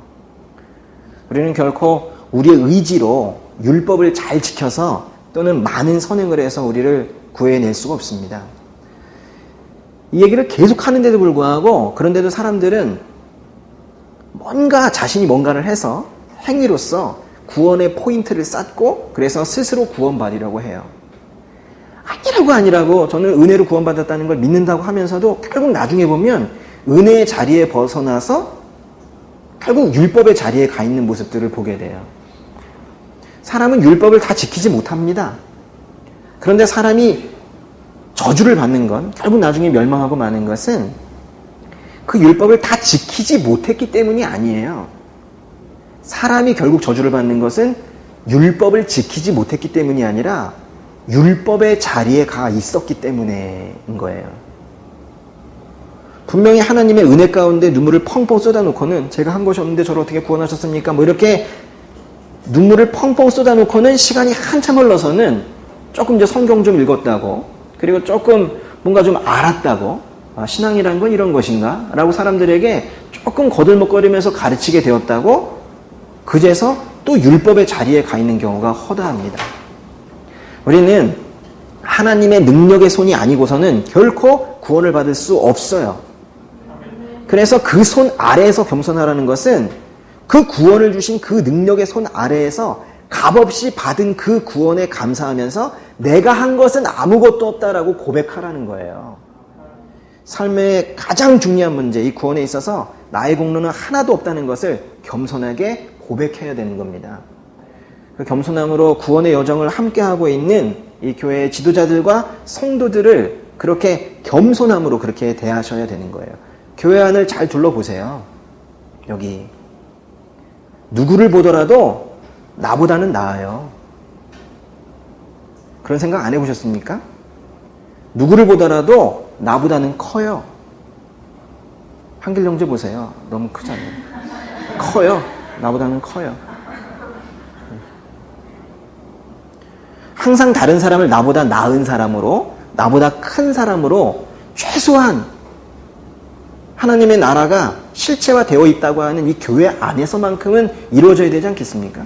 우리는 결코 우리의 의지로 율법을 잘 지켜서 또는 많은 선행을 해서 우리를 구해낼 수가 없습니다. 이 얘기를 계속 하는데도 불구하고 그런데도 사람들은 자신이 뭔가를 해서 행위로서 구원의 포인트를 쌓고 그래서 스스로 구원받으려고 해요. 아니라고 저는 은혜로 구원받았다는 걸 믿는다고 하면서도 결국 나중에 보면 은혜의 자리에 벗어나서 결국 율법의 자리에 가 있는 모습들을 보게 돼요. 사람은 율법을 다 지키지 못합니다. 그런데 사람이 저주를 받는 건, 결국 나중에 멸망하고 마는 것은 그 율법을 다 지키지 못했기 때문이 아니에요. 사람이 결국 저주를 받는 것은 율법을 지키지 못했기 때문이 아니라 율법의 자리에 가 있었기 때문인 거예요. 분명히 하나님의 은혜 가운데 눈물을 펑펑 쏟아놓고는 제가 한 것이 없는데 저를 어떻게 구원하셨습니까? 이렇게 눈물을 펑펑 쏟아놓고는 시간이 한참 흘러서는 조금 이제 성경 좀 읽었다고, 그리고 조금 뭔가 좀 알았다고, 신앙이란 건 이런 것인가? 라고 사람들에게 조금 거들먹거리면서 가르치게 되었다고 그제서 또 율법의 자리에 가 있는 경우가 허다합니다. 우리는 하나님의 능력의 손이 아니고서는 결코 구원을 받을 수 없어요. 그래서 그 손 아래에서 겸손하라는 것은 그 구원을 주신 그 능력의 손 아래에서 값없이 받은 그 구원에 감사하면서 내가 한 것은 아무것도 없다라고 고백하라는 거예요. 삶의 가장 중요한 문제, 이 구원에 있어서 나의 공로는 하나도 없다는 것을 겸손하게 고백해야 되는 겁니다. 그 겸손함으로 구원의 여정을 함께하고 있는 이 교회의 지도자들과 성도들을 그렇게 겸손함으로 그렇게 대하셔야 되는 거예요. 교회 안을 잘 둘러보세요. 여기 누구를 보더라도 나보다는 나아요. 그런 생각 안 해보셨습니까? 누구를 보더라도 나보다는 커요. 한길영재 보세요. 너무 크잖아요. 커요. 나보다는 커요. 항상 다른 사람을 나보다 나은 사람으로, 나보다 큰 사람으로 최소한 하나님의 나라가 실체화되어 있다고 하는 이 교회 안에서만큼은 이루어져야 되지 않겠습니까?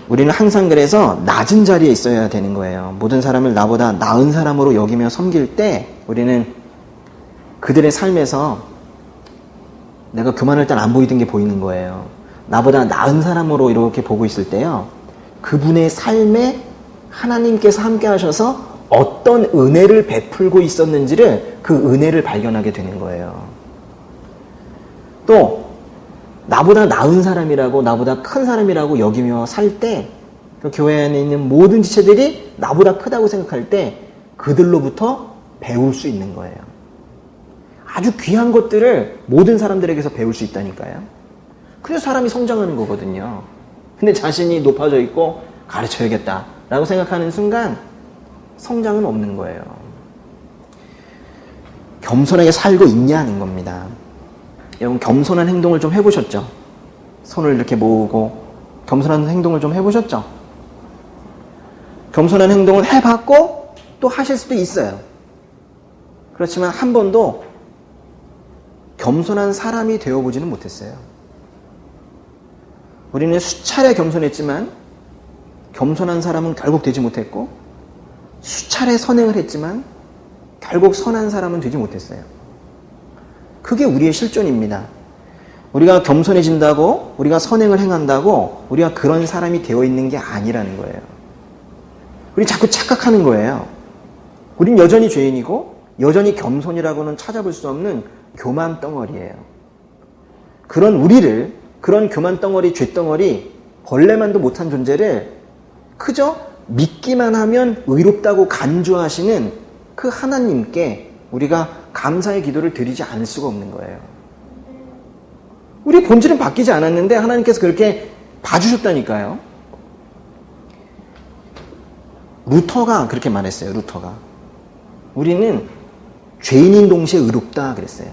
우리는 항상 그래서 낮은 자리에 있어야 되는 거예요. 모든 사람을 나보다 나은 사람으로 여기며 섬길 때 우리는 그들의 삶에서 내가 교만할 땐 안 보이던 게 보이는 거예요. 나보다 나은 사람으로 이렇게 보고 있을 때요, 그분의 삶에 하나님께서 함께 하셔서 어떤 은혜를 베풀고 있었는지를, 그 은혜를 발견하게 되는 거예요. 또 나보다 나은 사람이라고, 나보다 큰 사람이라고 여기며 살 때, 그 교회 안에 있는 모든 지체들이 나보다 크다고 생각할 때 그들로부터 배울 수 있는 거예요. 아주 귀한 것들을 모든 사람들에게서 배울 수 있다니까요. 그래서 사람이 성장하는 거거든요. 근데 자신이 높아져 있고 가르쳐야겠다라고 생각하는 순간 성장은 없는 거예요. 겸손하게 살고 있냐는 겁니다. 여러분, 겸손한 행동을 좀 해보셨죠? 손을 이렇게 모으고 겸손한 행동을 좀 해보셨죠? 겸손한 행동을 해봤고 또 하실 수도 있어요. 그렇지만 한 번도 겸손한 사람이 되어보지는 못했어요. 우리는 수차례 겸손했지만 겸손한 사람은 결국 되지 못했고, 수차례 선행을 했지만 결국 선한 사람은 되지 못했어요. 그게 우리의 실존입니다. 우리가 겸손해진다고, 우리가 선행을 행한다고 우리가 그런 사람이 되어 있는 게 아니라는 거예요. 우리 자꾸 착각하는 거예요. 우린 여전히 죄인이고 여전히 겸손이라고는 찾아볼 수 없는 교만 덩어리예요. 그런 우리를, 그런 교만 덩어리, 죄 덩어리, 벌레만도 못한 존재를 그저 믿기만 하면 의롭다고 간주하시는 그 하나님께 우리가 감사의 기도를 드리지 않을 수가 없는 거예요. 우리 본질은 바뀌지 않았는데 하나님께서 그렇게 봐주셨다니까요. 루터가 그렇게 말했어요. 루터가. 우리는 죄인인 동시에 의롭다 그랬어요.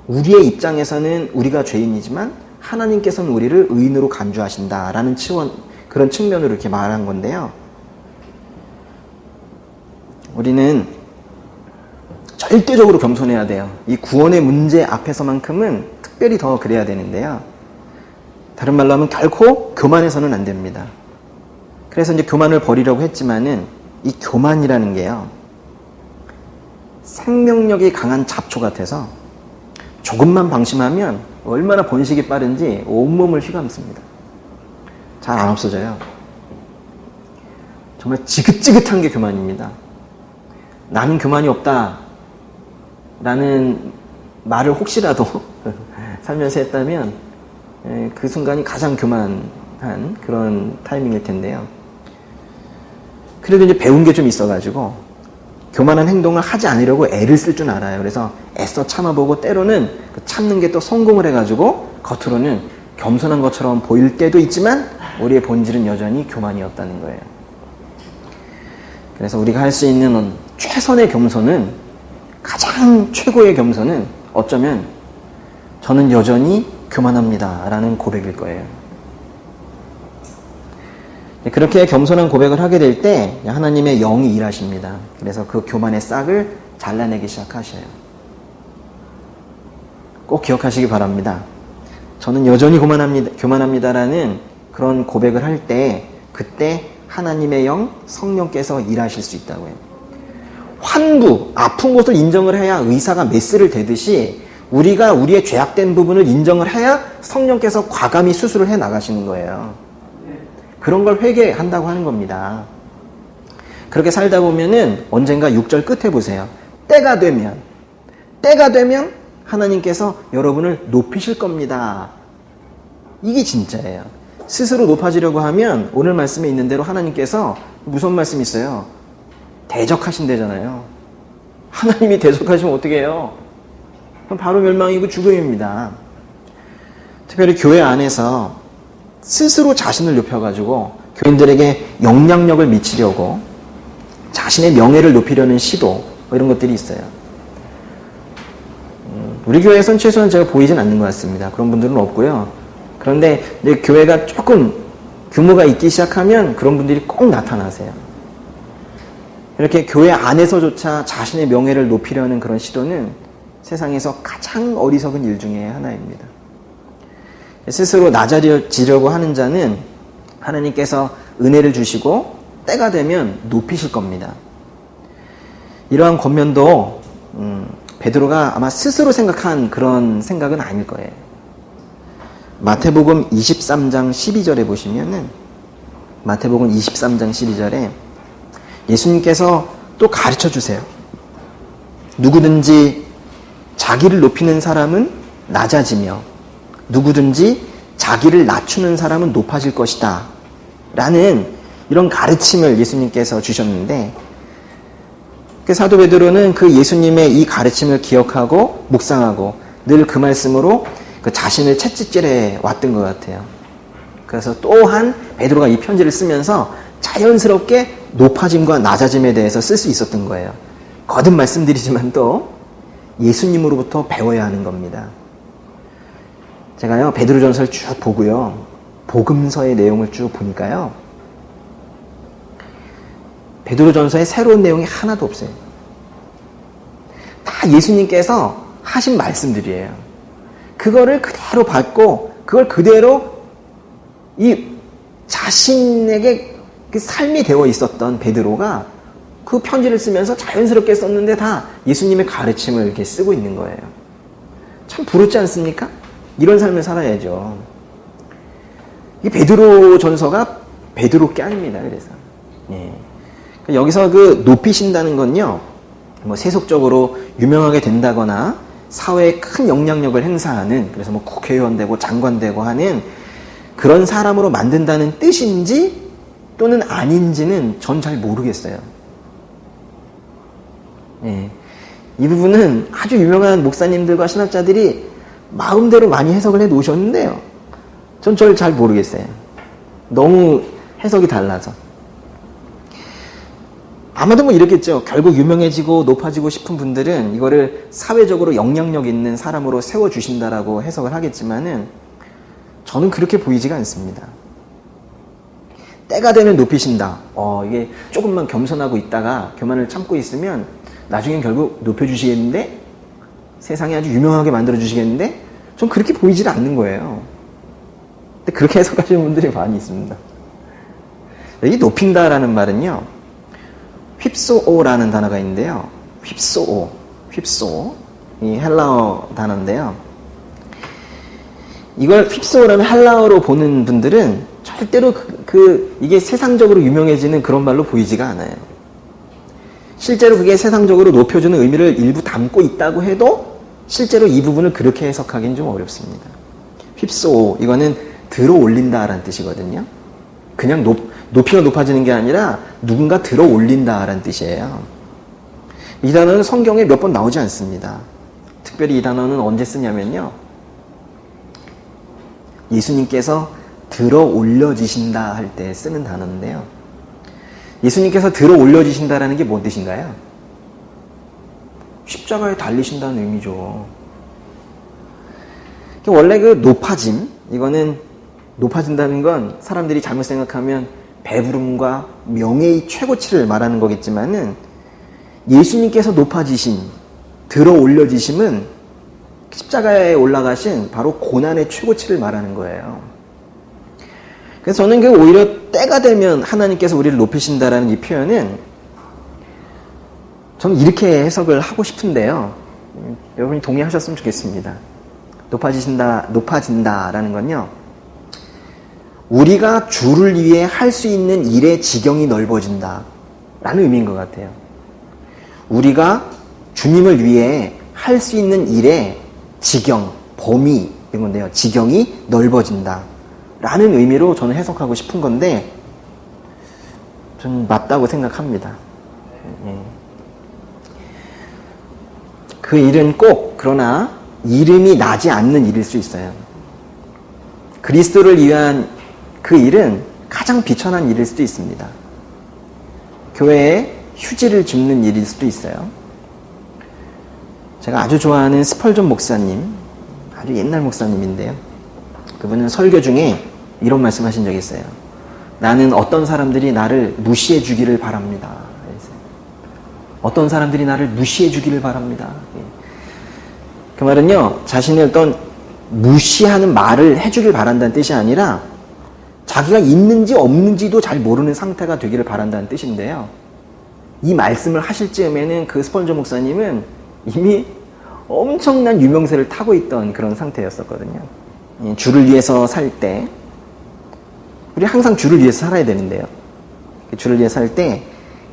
우리의 입장에서는 우리가 죄인이지만 하나님께서는 우리를 의인으로 간주하신다라는 그런 측면으로 이렇게 말한 건데요. 우리는 절대적으로 겸손해야 돼요. 이 구원의 문제 앞에서만큼은 특별히 더 그래야 되는데요. 다른 말로 하면 결코 교만해서는 안 됩니다. 그래서 이제 교만을 버리려고 했지만은 이 교만이라는 게요, 생명력이 강한 잡초 같아서 조금만 방심하면 얼마나 번식이 빠른지 온몸을 휘감습니다. 잘 안 없어져요. 정말 지긋지긋한 게 교만입니다. 나는 교만이 없다 라는 말을 혹시라도 살면서 했다면 그 순간이 가장 교만한 그런 타이밍일 텐데요. 그래도 이제 배운 게 좀 있어가지고 교만한 행동을 하지 않으려고 애를 쓸 줄 알아요. 그래서 애써 참아보고 때로는 그 참는 게 또 성공을 해가지고 겉으로는 겸손한 것처럼 보일 때도 있지만 우리의 본질은 여전히 교만이었다는 거예요. 그래서 우리가 할 수 있는 최선의 겸손은, 가장 최고의 겸손은 어쩌면 저는 여전히 교만합니다 라는 고백일 거예요. 그렇게 겸손한 고백을 하게 될 때 하나님의 영이 일하십니다. 그래서 그 교만의 싹을 잘라내기 시작하셔요. 꼭 기억하시기 바랍니다. 저는 여전히 교만합니다라는 그런 고백을 할 때 그때 하나님의 영, 성령께서 일하실 수 있다고요. 환부, 아픈 곳을 인정을 해야 의사가 메스를 대듯이 우리가 우리의 죄악된 부분을 인정을 해야 성령께서 과감히 수술을 해 나가시는 거예요. 그런 걸 회개한다고 하는 겁니다. 그렇게 살다 보면은 언젠가 6절 끝에 보세요. 때가 되면 하나님께서 여러분을 높이실 겁니다. 이게 진짜예요. 스스로 높아지려고 하면 오늘 말씀에 있는 대로 하나님께서 무슨 말씀이 있어요? 대적하신대잖아요. 하나님이 대적하시면 어떻게 해요? 그럼 바로 멸망이고 죽음입니다. 특별히 교회 안에서 스스로 자신을 높여가지고 교인들에게 영향력을 미치려고 자신의 명예를 높이려는 시도, 이런 것들이 있어요. 우리 교회에선 최소한 제가 보이진 않는 것 같습니다. 그런 분들은 없고요. 그런데 이제 교회가 조금 규모가 있기 시작하면 그런 분들이 꼭 나타나세요. 이렇게 교회 안에서조차 자신의 명예를 높이려는 그런 시도는 세상에서 가장 어리석은 일 중에 하나입니다. 스스로 낮아지려고 하는 자는 하나님께서 은혜를 주시고 때가 되면 높이실 겁니다. 이러한 권면도 베드로가 아마 스스로 생각한 그런 생각은 아닐 거예요. 마태복음 23장 12절에 보시면은, 마태복음 23장 12절에 예수님께서 또 가르쳐 주세요. 누구든지 자기를 높이는 사람은 낮아지며 누구든지 자기를 낮추는 사람은 높아질 것이다 라는 이런 가르침을 예수님께서 주셨는데, 그 사도 베드로는 그 예수님의 이 가르침을 기억하고 묵상하고 늘 그 말씀으로 그 자신을 채찍질해 왔던 것 같아요. 그래서 또한 베드로가 이 편지를 쓰면서 자연스럽게 높아짐과 낮아짐에 대해서 쓸 수 있었던 거예요. 거듭 말씀드리지만 또 예수님으로부터 배워야 하는 겁니다. 제가요, 베드로전서를 쭉 보고요, 복음서의 내용을 쭉 보니까요, 베드로전서에 새로운 내용이 하나도 없어요. 다 예수님께서 하신 말씀들이에요. 그거를 그대로 받고 그걸 그대로 이 자신에게 그 삶이 되어 있었던 베드로가 그 편지를 쓰면서 자연스럽게 썼는데 다 예수님의 가르침을 이렇게 쓰고 있는 거예요. 참 부럽지 않습니까? 이런 삶을 살아야죠. 이 베드로 전서가 베드로께 아닙니다. 그래서 여기서 그 높이신다는 건요, 뭐 세속적으로 유명하게 된다거나 사회에 큰 영향력을 행사하는, 그래서 뭐 국회의원 되고 장관 되고 하는 그런 사람으로 만든다는 뜻인지 또는 아닌지는 전 잘 모르겠어요. 이 부분은 아주 유명한 목사님들과 신학자들이 마음대로 많이 해석을 해 놓으셨는데요, 전 저를 잘 모르겠어요. 너무 해석이 달라서. 아마도 뭐 이렇겠죠. 결국 유명해지고 높아지고 싶은 분들은 이거를 사회적으로 영향력 있는 사람으로 세워주신다라고 해석을 하겠지만은 저는 그렇게 보이지가 않습니다. 때가 되면 높이신다. 이게 조금만 겸손하고 있다가 교만을 참고 있으면 나중엔 결국 높여주시겠는데, 세상에 아주 유명하게 만들어주시겠는데, 전 그렇게 보이질 않는 거예요. 근데 그렇게 해석하시는 분들이 많이 있습니다. 여기 높인다라는 말은요, 휩쏘오라는 단어가 있는데요. 휩쏘오. 이 헬라어 단어인데요. 이걸 휩쏘오라는 헬라어로 보는 분들은 절대로 이게 세상적으로 유명해지는 그런 말로 보이지가 않아요. 실제로 그게 세상적으로 높여주는 의미를 일부 담고 있다고 해도 실제로 이 부분을 그렇게 해석하기는 좀 어렵습니다. 휩쏘오, 이거는 들어 올린다라는 뜻이거든요. 그냥 높이가 높아지는 게 아니라 누군가 들어 올린다라는 뜻이에요. 이 단어는 성경에 몇 번 나오지 않습니다. 특별히 이 단어는 언제 쓰냐면요, 예수님께서 들어 올려지신다 할 때 쓰는 단어인데요, 예수님께서 들어 올려지신다라는 게 뭔 뜻인가요? 십자가에 달리신다는 의미죠. 원래 그 높아짐, 이거는 높아진다는 건 사람들이 잘못 생각하면 배부름과 명예의 최고치를 말하는 거겠지만은, 예수님께서 높아지신, 들어 올려지심은 십자가에 올라가신 바로 고난의 최고치를 말하는 거예요. 그래서 저는 오히려 때가 되면 하나님께서 우리를 높이신다라는 이 표현은 저는 이렇게 해석을 하고 싶은데요, 여러분이 동의하셨으면 좋겠습니다. 높아진다라는 건요, 우리가 주를 위해 할 수 있는 일의 지경이 넓어진다 라는 의미인 것 같아요. 우리가 주님을 위해 할 수 있는 일의 지경, 범위, 이런 건데요, 지경이 넓어진다 라는 의미로 저는 해석하고 싶은 건데, 저는 맞다고 생각합니다. 그 일은 꼭, 그러나 이름이 나지 않는 일일 수 있어요. 그리스도를 위한 그 일은 가장 비천한 일일 수도 있습니다. 교회에 휴지를 줍는 일일 수도 있어요. 제가 아주 좋아하는 스펄전 목사님, 아주 옛날 목사님인데요, 그분은 설교 중에 이런 말씀하신 적이 있어요. 나는 어떤 사람들이 나를 무시해 주기를 바랍니다. 어떤 사람들이 나를 무시해 주기를 바랍니다. 그 말은요, 자신의 어떤 무시하는 말을 해주길 바란다는 뜻이 아니라 자기가 있는지 없는지도 잘 모르는 상태가 되기를 바란다는 뜻인데요, 이 말씀을 하실 즈음에는 그 스펄전 목사님은 이미 엄청난 유명세를 타고 있던 그런 상태였었거든요. 주를 위해서 살 때, 우리 항상 주를 위해서 살아야 되는데요, 주를 위해서 살 때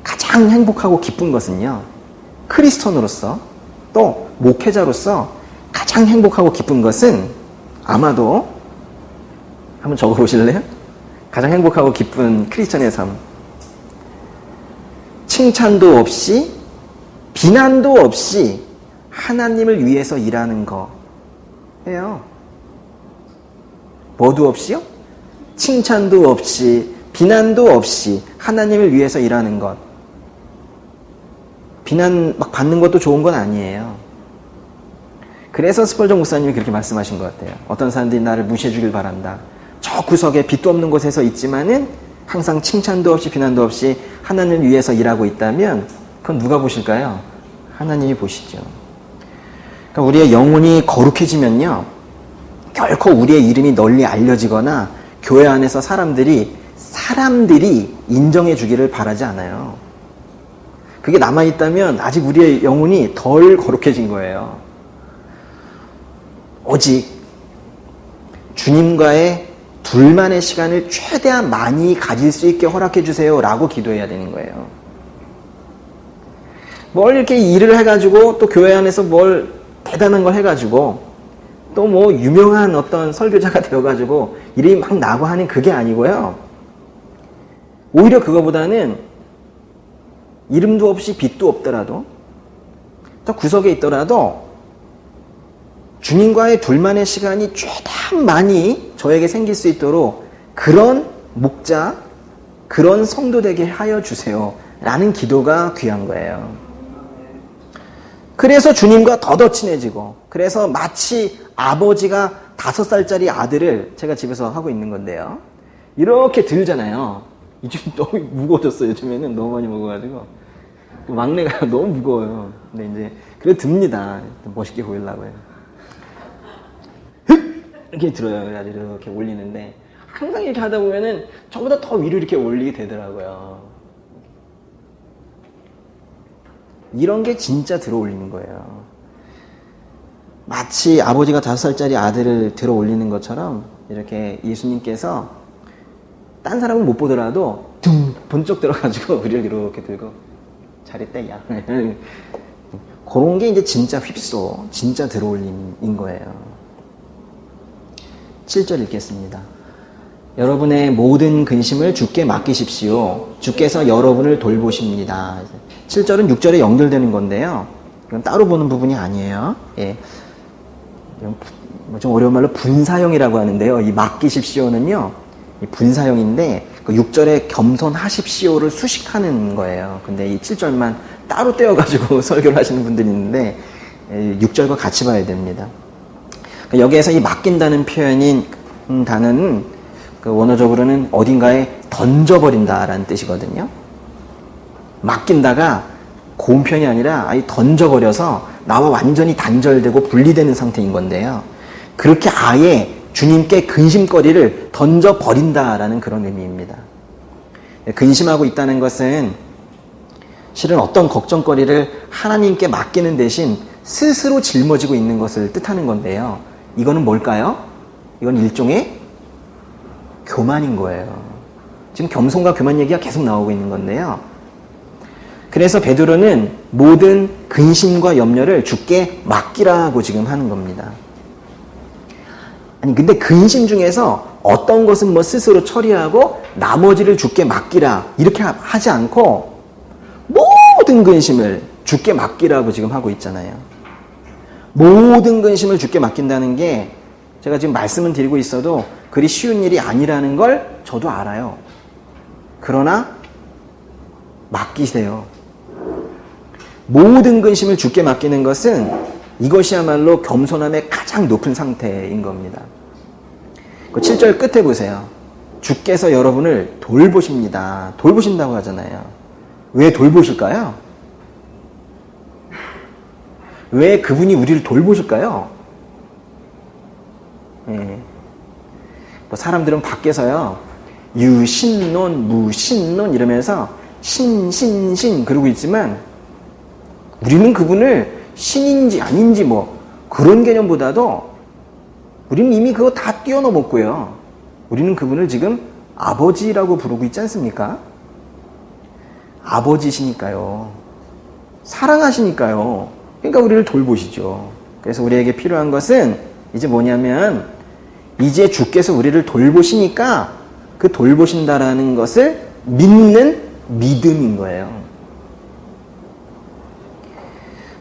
가장 행복하고 기쁜 것은요, 크리스천으로서 또 목회자로서 가장 행복하고 기쁜 것은 아마도, 한번 적어보실래요? 가장 행복하고 기쁜 크리스천의 삶, 칭찬도 없이 비난도 없이 하나님을 위해서 일하는 거예요. 뭐도 없이요? 칭찬도 없이 비난도 없이 하나님을 위해서 일하는 것. 비난 막 받는 것도 좋은 건 아니에요. 그래서 스펄전 목사님이 그렇게 말씀하신 것 같아요. 어떤 사람들이 나를 무시해 주길 바란다. 저 구석에 빛도 없는 곳에서 있지만은 항상 칭찬도 없이 비난도 없이 하나님을 위해서 일하고 있다면 그건 누가 보실까요? 하나님이 보시죠. 그러니까 우리의 영혼이 거룩해지면요, 결코 우리의 이름이 널리 알려지거나 교회 안에서 사람들이 인정해 주기를 바라지 않아요. 그게 남아있다면 아직 우리의 영혼이 덜 거룩해진 거예요. 오직 주님과의 둘만의 시간을 최대한 많이 가질 수 있게 허락해 주세요 라고 기도해야 되는 거예요. 뭘 이렇게 일을 해가지고 또 교회 안에서 뭘 대단한 걸 해가지고 또 뭐 유명한 어떤 설교자가 되어가지고 이름이 막 나고 하는 그게 아니고요. 오히려 그거보다는 이름도 없이 빚도 없더라도 또 구석에 있더라도 주님과의 둘만의 시간이 최대한 많이 저에게 생길 수 있도록 그런 목자, 그런 성도 되게 하여 주세요 라는 기도가 귀한 거예요. 그래서 주님과 더더 친해지고, 그래서 마치 아버지가 5살짜리 아들을 제가 집에서 하고 있는 건데요, 이렇게 들잖아요. 요즘 너무 무거워졌어요. 요즘에는 너무 많이 먹어가지고 막내가 너무 무거워요. 근데 이제 그래 듭니다. 멋있게 보이려고요. 이렇게 들어요. 그래가지고 이렇게 올리는데 항상 이렇게 하다 보면은 저보다 더 위로 이렇게 올리게 되더라고요. 이런 게 진짜 들어 올리는 거예요. 마치 아버지가 5살짜리 아들을 들어 올리는 것처럼 이렇게 예수님께서 딴 사람은 못 보더라도 둥 번쩍 들어가지고 우리를 이렇게 들고 잘했다 야 그런 게 이제 진짜 휩소, 진짜 들어 올림인 거예요. 7절 읽겠습니다. 여러분의 모든 근심을 주께 맡기십시오. 주께서 여러분을 돌보십니다. 7절은 6절에 연결되는 건데요, 이건 따로 보는 부분이 아니에요. 예. 좀 어려운 말로 분사형이라고 하는데요, 이 맡기십시오는요 이 분사형인데 그 6절에 겸손하십시오를 수식하는 거예요. 근데 이 7절만 따로 떼어가지고 설교를 하시는 분들이 있는데 6절과 같이 봐야 됩니다. 여기에서 이 맡긴다는 표현인 단어는 그 원어적으로는 어딘가에 던져버린다라는 뜻이거든요. 맡긴다가 고운 표현이 아니라 아예 던져버려서 나와 완전히 단절되고 분리되는 상태인 건데요, 그렇게 아예 주님께 근심거리를 던져버린다라는 그런 의미입니다. 근심하고 있다는 것은 실은 어떤 걱정거리를 하나님께 맡기는 대신 스스로 짊어지고 있는 것을 뜻하는 건데요, 이거는 뭘까요? 이건 일종의 교만인 거예요. 지금 겸손과 교만 얘기가 계속 나오고 있는 건데요, 그래서 베드로는 모든 근심과 염려를 주께 맡기라고 지금 하는 겁니다. 아니 근데 근심 중에서 어떤 것은 뭐 스스로 처리하고 나머지를 주께 맡기라 이렇게 하지 않고 모든 근심을 주께 맡기라고 지금 하고 있잖아요. 모든 근심을 주께 맡긴다는 게 제가 지금 말씀은 드리고 있어도 그리 쉬운 일이 아니라는 걸 저도 알아요. 그러나 맡기세요. 모든 근심을 주께 맡기는 것은 이것이야말로 겸손함의 가장 높은 상태인 겁니다. 그 7절 끝에 보세요. 주께서 여러분을 돌보십니다. 돌보신다고 하잖아요. 왜 돌보실까요? 왜 그분이 우리를 돌보실까요? 예. 뭐 사람들은 밖에서요, 유신론, 무신론 이러면서 신 그러고 있지만 우리는 그분을 신인지 아닌지 뭐 그런 개념보다도 우리는 이미 그거 다 뛰어넘었고요. 우리는 그분을 지금 아버지라고 부르고 있지 않습니까? 아버지시니까요. 사랑하시니까요. 그러니까 우리를 돌보시죠. 그래서 우리에게 필요한 것은 이제 뭐냐면 이제 주께서 우리를 돌보시니까 그 돌보신다라는 것을 믿는 믿음인 거예요.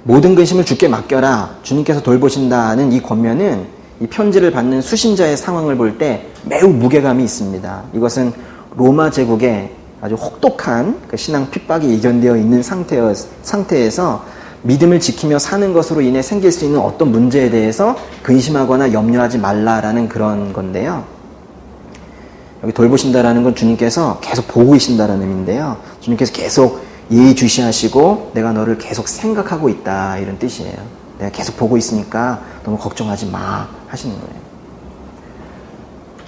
모든 근심을 주께 맡겨라. 주님께서 돌보신다는 이 권면은 이 편지를 받는 수신자의 상황을 볼 때 매우 무게감이 있습니다. 이것은 로마 제국의 아주 혹독한 그 신앙 핍박이 이견되어 있는 상태에서 믿음을 지키며 사는 것으로 인해 생길 수 있는 어떤 문제에 대해서 근심하거나 염려하지 말라라는 그런 건데요. 여기 돌보신다라는 건 주님께서 계속 보고 계신다라는 의미인데요. 주님께서 계속 예의주시하시고 내가 너를 계속 생각하고 있다 이런 뜻이에요. 내가 계속 보고 있으니까 너무 걱정하지 마 하시는 거예요.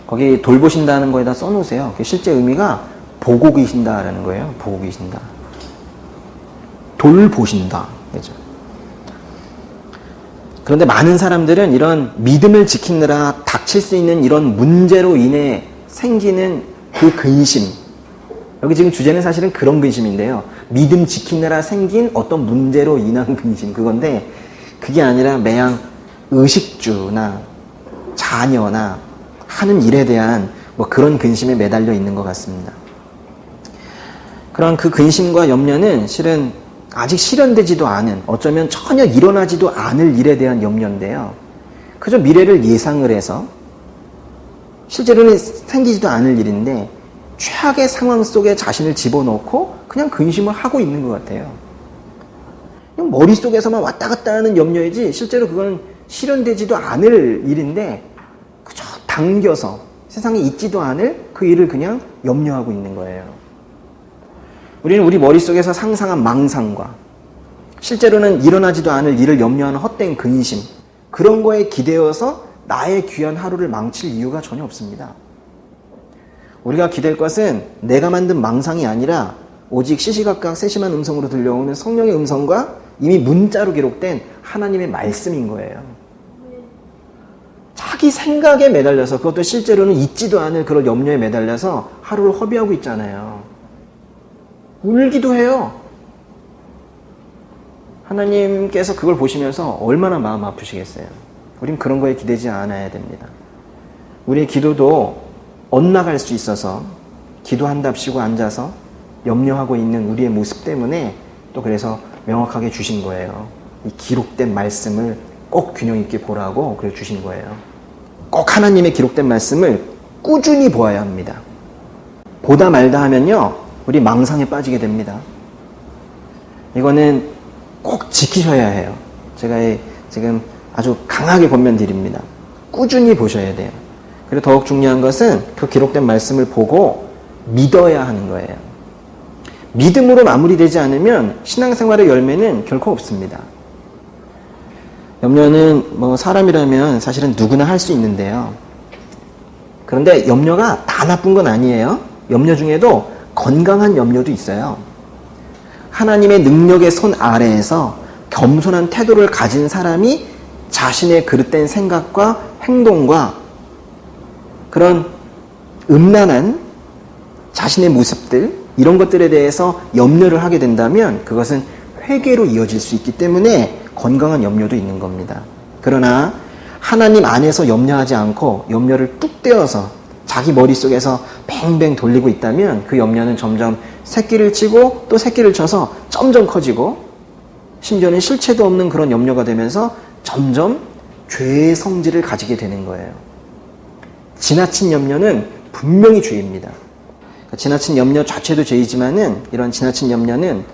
거기 돌보신다는 거에다 써놓으세요. 실제 의미가 보고 계신다라는 거예요. 보고 계신다. 돌보신다. 그죠? 그런데 많은 사람들은 이런 믿음을 지키느라 닥칠 수 있는 이런 문제로 인해 생기는 그 근심, 여기 지금 주제는 사실은 그런 근심인데요. 믿음 지키느라 생긴 어떤 문제로 인한 근심, 그건데 그게 아니라 매양 의식주나 자녀나 하는 일에 대한 뭐 그런 근심에 매달려 있는 것 같습니다. 그런 그 근심과 염려는 실은 아직 실현되지도 않은, 어쩌면 전혀 일어나지도 않을 일에 대한 염려인데요. 그저 미래를 예상을 해서 실제로는 생기지도 않을 일인데 최악의 상황 속에 자신을 집어넣고 그냥 근심을 하고 있는 것 같아요. 그냥 머릿속에서만 왔다 갔다 하는 염려이지 실제로 그건 실현되지도 않을 일인데 그저 당겨서 세상에 있지도 않을 그 일을 그냥 염려하고 있는 거예요. 우리는 우리 머릿속에서 상상한 망상과 실제로는 일어나지도 않을 일을 염려하는 헛된 근심, 그런 거에 기대어서 나의 귀한 하루를 망칠 이유가 전혀 없습니다. 우리가 기댈 것은 내가 만든 망상이 아니라 오직 시시각각 세심한 음성으로 들려오는 성령의 음성과 이미 문자로 기록된 하나님의 말씀인 거예요. 자기 생각에 매달려서, 그것도 실제로는 있지도 않을 그런 염려에 매달려서 하루를 허비하고 있잖아요. 울기도 해요. 하나님께서 그걸 보시면서 얼마나 마음 아프시겠어요. 우린 그런 거에 기대지 않아야 됩니다. 우리의 기도도 엇나갈 수 있어서 기도한답시고 앉아서 염려하고 있는 우리의 모습 때문에 또 그래서 명확하게 주신 거예요. 이 기록된 말씀을 꼭 균형 있게 보라고 그래 주신 거예요. 꼭 하나님의 기록된 말씀을 꾸준히 보아야 합니다. 보다 말다 하면요, 우리 망상에 빠지게 됩니다. 이거는 꼭 지키셔야 해요. 제가 지금 아주 강하게 권면드립니다. 꾸준히 보셔야 돼요. 그리고 더욱 중요한 것은 그 기록된 말씀을 보고 믿어야 하는 거예요. 믿음으로 마무리되지 않으면 신앙생활의 열매는 결코 없습니다. 염려는 뭐 사람이라면 사실은 누구나 할 수 있는데요. 그런데 염려가 다 나쁜 건 아니에요. 염려 중에도 건강한 염려도 있어요. 하나님의 능력의 손 아래에서 겸손한 태도를 가진 사람이 자신의 그릇된 생각과 행동과 그런 음란한 자신의 모습들, 이런 것들에 대해서 염려를 하게 된다면 그것은 회개로 이어질 수 있기 때문에 건강한 염려도 있는 겁니다. 그러나 하나님 안에서 염려하지 않고 염려를 뚝 떼어서 자기 머릿속에서 뱅뱅 돌리고 있다면 그 염려는 점점 새끼를 치고 또 새끼를 쳐서 점점 커지고 심지어는 실체도 없는 그런 염려가 되면서 점점 죄의 성질을 가지게 되는 거예요. 지나친 염려는 분명히 죄입니다. 지나친 염려 자체도 죄이지만은 이런 지나친 염려는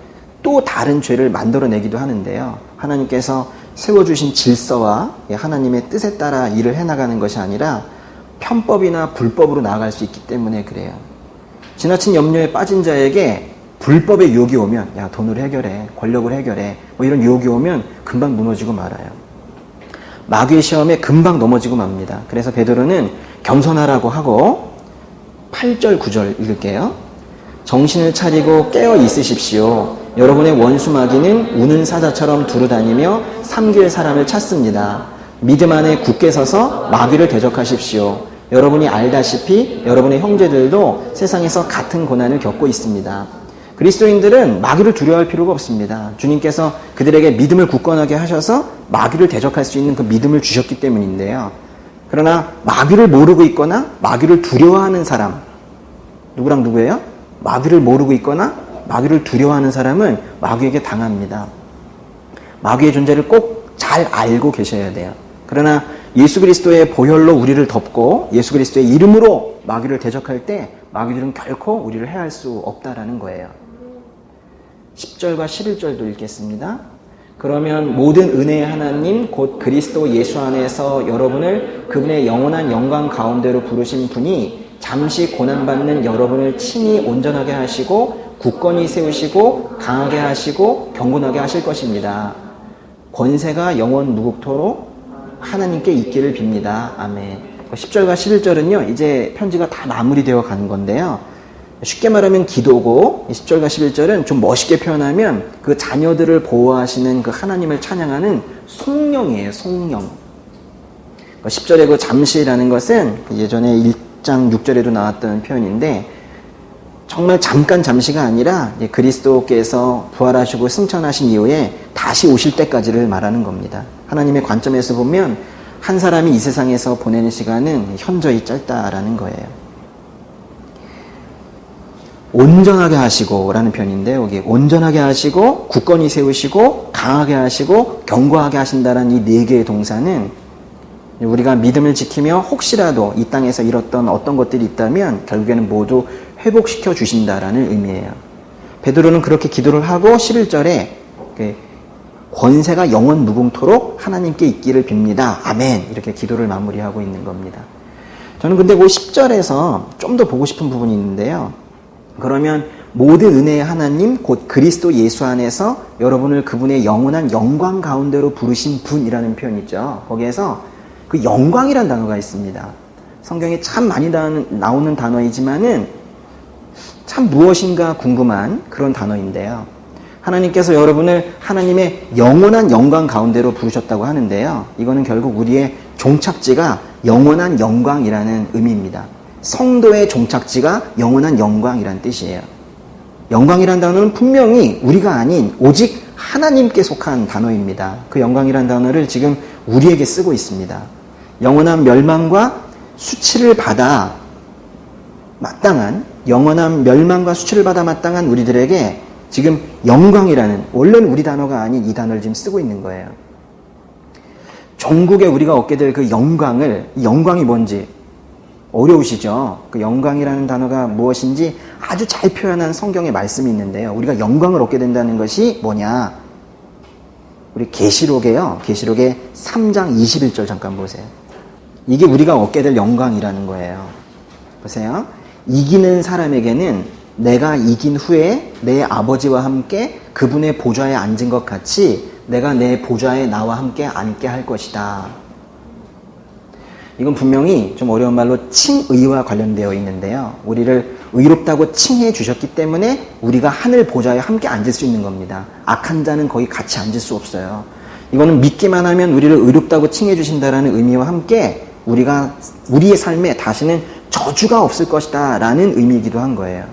또 다른 죄를 만들어내기도 하는데요. 하나님께서 세워주신 질서와 하나님의 뜻에 따라 일을 해나가는 것이 아니라 편법이나 불법으로 나아갈 수 있기 때문에 그래요. 지나친 염려에 빠진 자에게 불법의 유혹이 오면, 야, 돈으로 해결해, 권력을 해결해, 뭐 이런 유혹이 오면 금방 무너지고 말아요. 마귀의 시험에 금방 넘어지고 맙니다. 그래서 베드로는 겸손하라고 하고 8절 9절 읽을게요. 정신을 차리고 깨어 있으십시오. 여러분의 원수 마귀는 우는 사자처럼 두루다니며 삼킬 사람을 찾습니다. 믿음 안에 굳게 서서 마귀를 대적하십시오. 여러분이 알다시피 여러분의 형제들도 세상에서 같은 고난을 겪고 있습니다. 그리스도인들은 마귀를 두려워할 필요가 없습니다. 주님께서 그들에게 믿음을 굳건하게 하셔서 마귀를 대적할 수 있는 그 믿음을 주셨기 때문인데요. 그러나 마귀를 모르고 있거나 마귀를 두려워하는 사람, 누구랑 누구예요? 마귀를 모르고 있거나 마귀를 두려워하는 사람은 마귀에게 당합니다. 마귀의 존재를 꼭 잘 알고 계셔야 돼요. 그러나 예수 그리스도의 보혈로 우리를 덮고 예수 그리스도의 이름으로 마귀를 대적할 때 마귀들은 결코 우리를 해할 수 없다라는 거예요. 10절과 11절도 읽겠습니다. 그러면 모든 은혜의 하나님 곧 그리스도 예수 안에서 여러분을 그분의 영원한 영광 가운데로 부르신 분이 잠시 고난받는 여러분을 친히 온전하게 하시고 굳건히 세우시고 강하게 하시고 경건하게 하실 것입니다. 권세가 영원 무국토록 하나님께 있기를 빕니다. 아멘. 10절과 11절은요, 이제 편지가 다 마무리되어 가는 건데요. 쉽게 말하면 기도고, 10절과 11절은 좀 멋있게 표현하면 그 자녀들을 보호하시는 그 하나님을 찬양하는 송영이에요, 송영. 10절의 그 잠시라는 것은 예전에 1장 6절에도 나왔던 표현인데, 정말 잠시가 아니라 그리스도께서 부활하시고 승천하신 이후에 다시 오실 때까지를 말하는 겁니다. 하나님의 관점에서 보면 한 사람이 이 세상에서 보내는 시간은 현저히 짧다라는 거예요. 온전하게 하시고 라는 표현인데, 여기 온전하게 하시고 굳건히 세우시고 강하게 하시고 견고하게 하신다라는 이 네 개의 동사는 우리가 믿음을 지키며 혹시라도 이 땅에서 잃었던 어떤 것들이 있다면 결국에는 모두 회복시켜 주신다라는 의미예요. 베드로는 그렇게 기도를 하고 11절에 권세가 영원 무궁토록 하나님께 있기를 빕니다. 아멘. 이렇게 기도를 마무리하고 있는 겁니다. 저는 근데 그 10절에서 좀 더 보고 싶은 부분이 있는데요. 그러면 모든 은혜의 하나님 곧 그리스도 예수 안에서 여러분을 그분의 영원한 영광 가운데로 부르신 분이라는 표현이 있죠. 거기에서 그 영광이라는 단어가 있습니다. 성경에 참 많이 나오는 단어이지만은 참 무엇인가 궁금한 그런 단어인데요. 하나님께서 여러분을 하나님의 영원한 영광 가운데로 부르셨다고 하는데요. 이거는 결국 우리의 종착지가 영원한 영광이라는 의미입니다. 성도의 종착지가 영원한 영광이라는 뜻이에요. 영광이라는 단어는 분명히 우리가 아닌 오직 하나님께 속한 단어입니다. 그 영광이라는 단어를 지금 우리에게 쓰고 있습니다. 영원한 멸망과 수치를 받아 마땅한, 영원한 멸망과 수치를 받아 마땅한 우리들에게 지금 영광이라는, 원래는 우리 단어가 아닌 이 단어를 지금 쓰고 있는 거예요. 종국에 우리가 얻게 될 그 영광을, 이 영광이 뭔지 어려우시죠? 그 영광이라는 단어가 무엇인지 아주 잘 표현한 성경의 말씀이 있는데요. 우리가 영광을 얻게 된다는 것이 뭐냐? 우리 계시록에요. 계시록의 3장 21절 잠깐 보세요. 이게 우리가 얻게 될 영광이라는 거예요. 보세요. 이기는 사람에게는 내가 이긴 후에 내 아버지와 함께 그분의 보좌에 앉은 것 같이 내가 내 보좌에 나와 함께 앉게 할 것이다. 이건 분명히 좀 어려운 말로 칭의와 관련되어 있는데요. 우리를 의롭다고 칭해 주셨기 때문에 우리가 하늘 보좌에 함께 앉을 수 있는 겁니다. 악한 자는 거기 같이 앉을 수 없어요. 이거는 믿기만 하면 우리를 의롭다고 칭해 주신다라는 의미와 함께 우리의 삶에 다시는 저주가 없을 것이다 라는 의미이기도 한 거예요.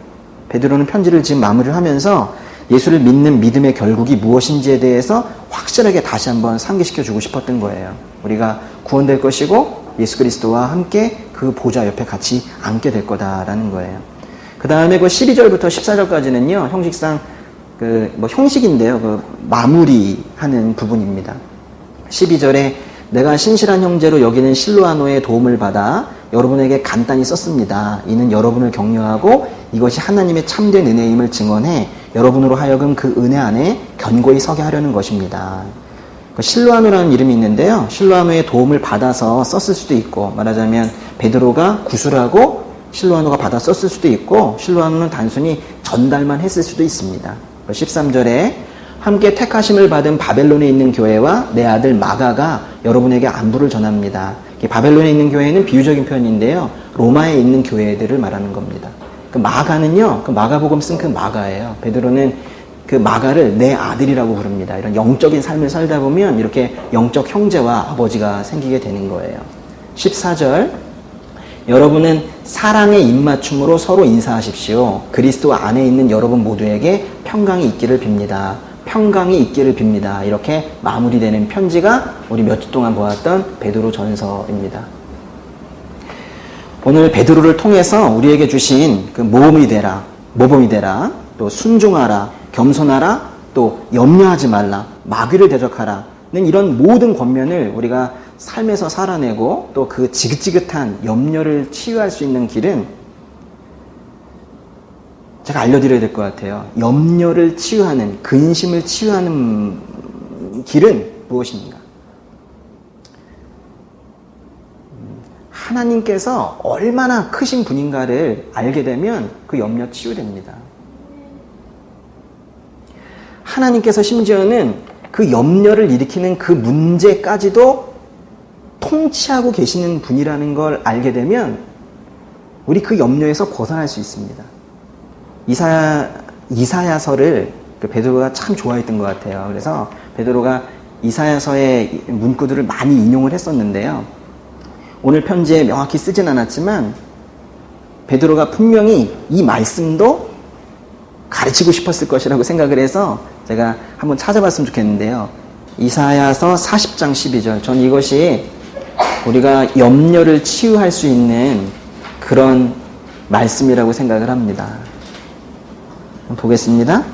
베드로는 편지를 지금 마무리를 하면서 예수를 믿는 믿음의 결국이 무엇인지에 대해서 확실하게 다시 한번 상기시켜 주고 싶었던 거예요. 우리가 구원될 것이고 예수 그리스도와 함께 그 보좌 옆에 같이 앉게 될 거다라는 거예요. 그 다음에 그 12절부터 14절까지는요, 형식상 형식인데요, 마무리하는 부분입니다. 12절에 내가 신실한 형제로 여기는 실로아노의 도움을 받아 여러분에게 간단히 썼습니다. 이는 여러분을 격려하고 이것이 하나님의 참된 은혜임을 증언해 여러분으로 하여금 그 은혜 안에 견고히 서게 하려는 것입니다. 실로아노라는 이름이 있는데요. 실로아노의 도움을 받아서 썼을 수도 있고, 말하자면 베드로가 구술하고 실로아노가 받아 썼을 수도 있고, 실로아노는 단순히 전달만 했을 수도 있습니다. 13절에 함께 택하심을 받은 바벨론에 있는 교회와 내 아들 마가가 여러분에게 안부를 전합니다. 바벨론에 있는 교회는 비유적인 표현인데요. 로마에 있는 교회들을 말하는 겁니다. 그 마가는요, 그 마가복음 쓴 그 마가예요. 베드로는 그 마가를 내 아들이라고 부릅니다. 이런 영적인 삶을 살다 보면 이렇게 영적 형제와 아버지가 생기게 되는 거예요. 14절, 여러분은 사랑의 입맞춤으로 서로 인사하십시오. 그리스도 안에 있는 여러분 모두에게 평강이 있기를 빕니다. 평강이 있기를 빕니다. 이렇게 마무리되는 편지가 우리 몇 주 동안 보았던 베드로 전서입니다. 오늘 베드로를 통해서 우리에게 주신 그 모범이 되라, 또 순종하라, 겸손하라, 또 염려하지 말라, 마귀를 대적하라는 이런 모든 권면을 우리가 삶에서 살아내고 또 그 지긋지긋한 염려를 치유할 수 있는 길은 제가 알려드려야 될 것 같아요. 염려를 치유하는, 근심을 치유하는 길은 무엇입니까? 하나님께서 얼마나 크신 분인가를 알게 되면 그 염려 치유됩니다. 하나님께서 심지어는 그 염려를 일으키는 그 문제까지도 통치하고 계시는 분이라는 걸 알게 되면 우리 그 염려에서 벗어날 수 있습니다. 이사야서를 베드로가 참 좋아했던 것 같아요. 그래서 베드로가 이사야서의 문구들을 많이 인용을 했었는데요. 오늘 편지에 명확히 쓰진 않았지만 베드로가 분명히 이 말씀도 가르치고 싶었을 것이라고 생각을 해서 제가 한번 찾아봤으면 좋겠는데요. 이사야서 40장 12절. 전 이것이 우리가 염려를 치유할 수 있는 그런 말씀이라고 생각을 합니다. 보겠습니다.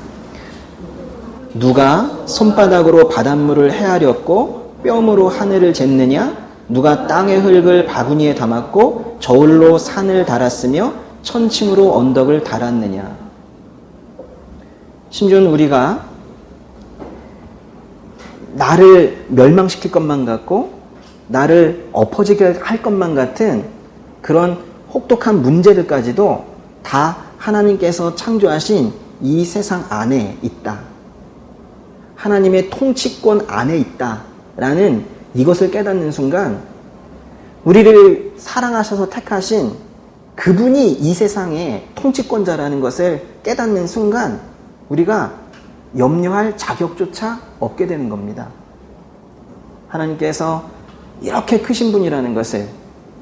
누가 손바닥으로 바닷물을 헤아렸고 뼘으로 하늘을 쟀느냐? 누가 땅의 흙을 바구니에 담았고 저울로 산을 달았으며 천칭으로 언덕을 달았느냐? 심지어는 우리가 나를 멸망시킬 것만 같고 나를 엎어지게 할 것만 같은 그런 혹독한 문제들까지도 다 하나님께서 창조하신 이 세상 안에 있다. 하나님의 통치권 안에 있다라는 이것을 깨닫는 순간 우리를 사랑하셔서 택하신 그분이 이 세상의 통치권자라는 것을 깨닫는 순간 우리가 염려할 자격조차 없게 되는 겁니다. 하나님께서 이렇게 크신 분이라는 것을,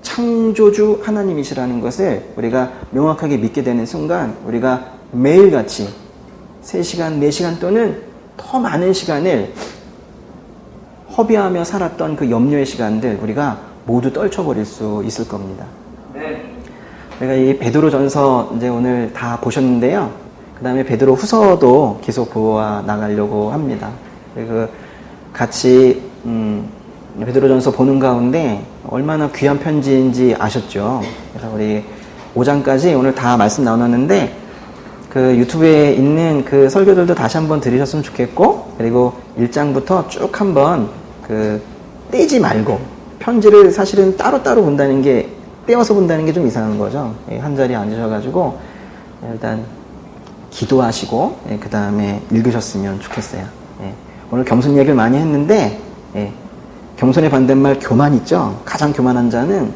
창조주 하나님이시라는 것을 우리가 명확하게 믿게 되는 순간 우리가 매일같이 3시간, 4시간 또는 더 많은 시간을 허비하며 살았던 그 염려의 시간들 우리가 모두 떨쳐버릴 수 있을 겁니다. 우리가 이 베드로전서 이제 오늘 다 보셨는데요. 그 다음에 베드로 후서도 계속 보아 나가려고 합니다. 그리고 같이 베드로전서 보는 가운데 얼마나 귀한 편지인지 아셨죠? 그래서 우리 5장까지 오늘 다 말씀 나눴는데 그 유튜브에 있는 그 설교들도 다시 한번 들으셨으면 좋겠고, 그리고 1장부터 쭉 한번 그 떼지 말고 편지를 사실은 따로따로 본다는 게, 떼어서 본다는 게 좀 이상한 거죠. 한 자리에 앉으셔가지고 일단 기도하시고 그 다음에 읽으셨으면 좋겠어요. 오늘 겸손 얘기를 많이 했는데 겸손의 반대말 교만 있죠. 가장 교만한 자는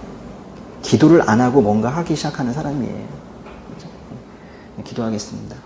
기도를 안 하고 뭔가 하기 시작하는 사람이에요. 기도하겠습니다.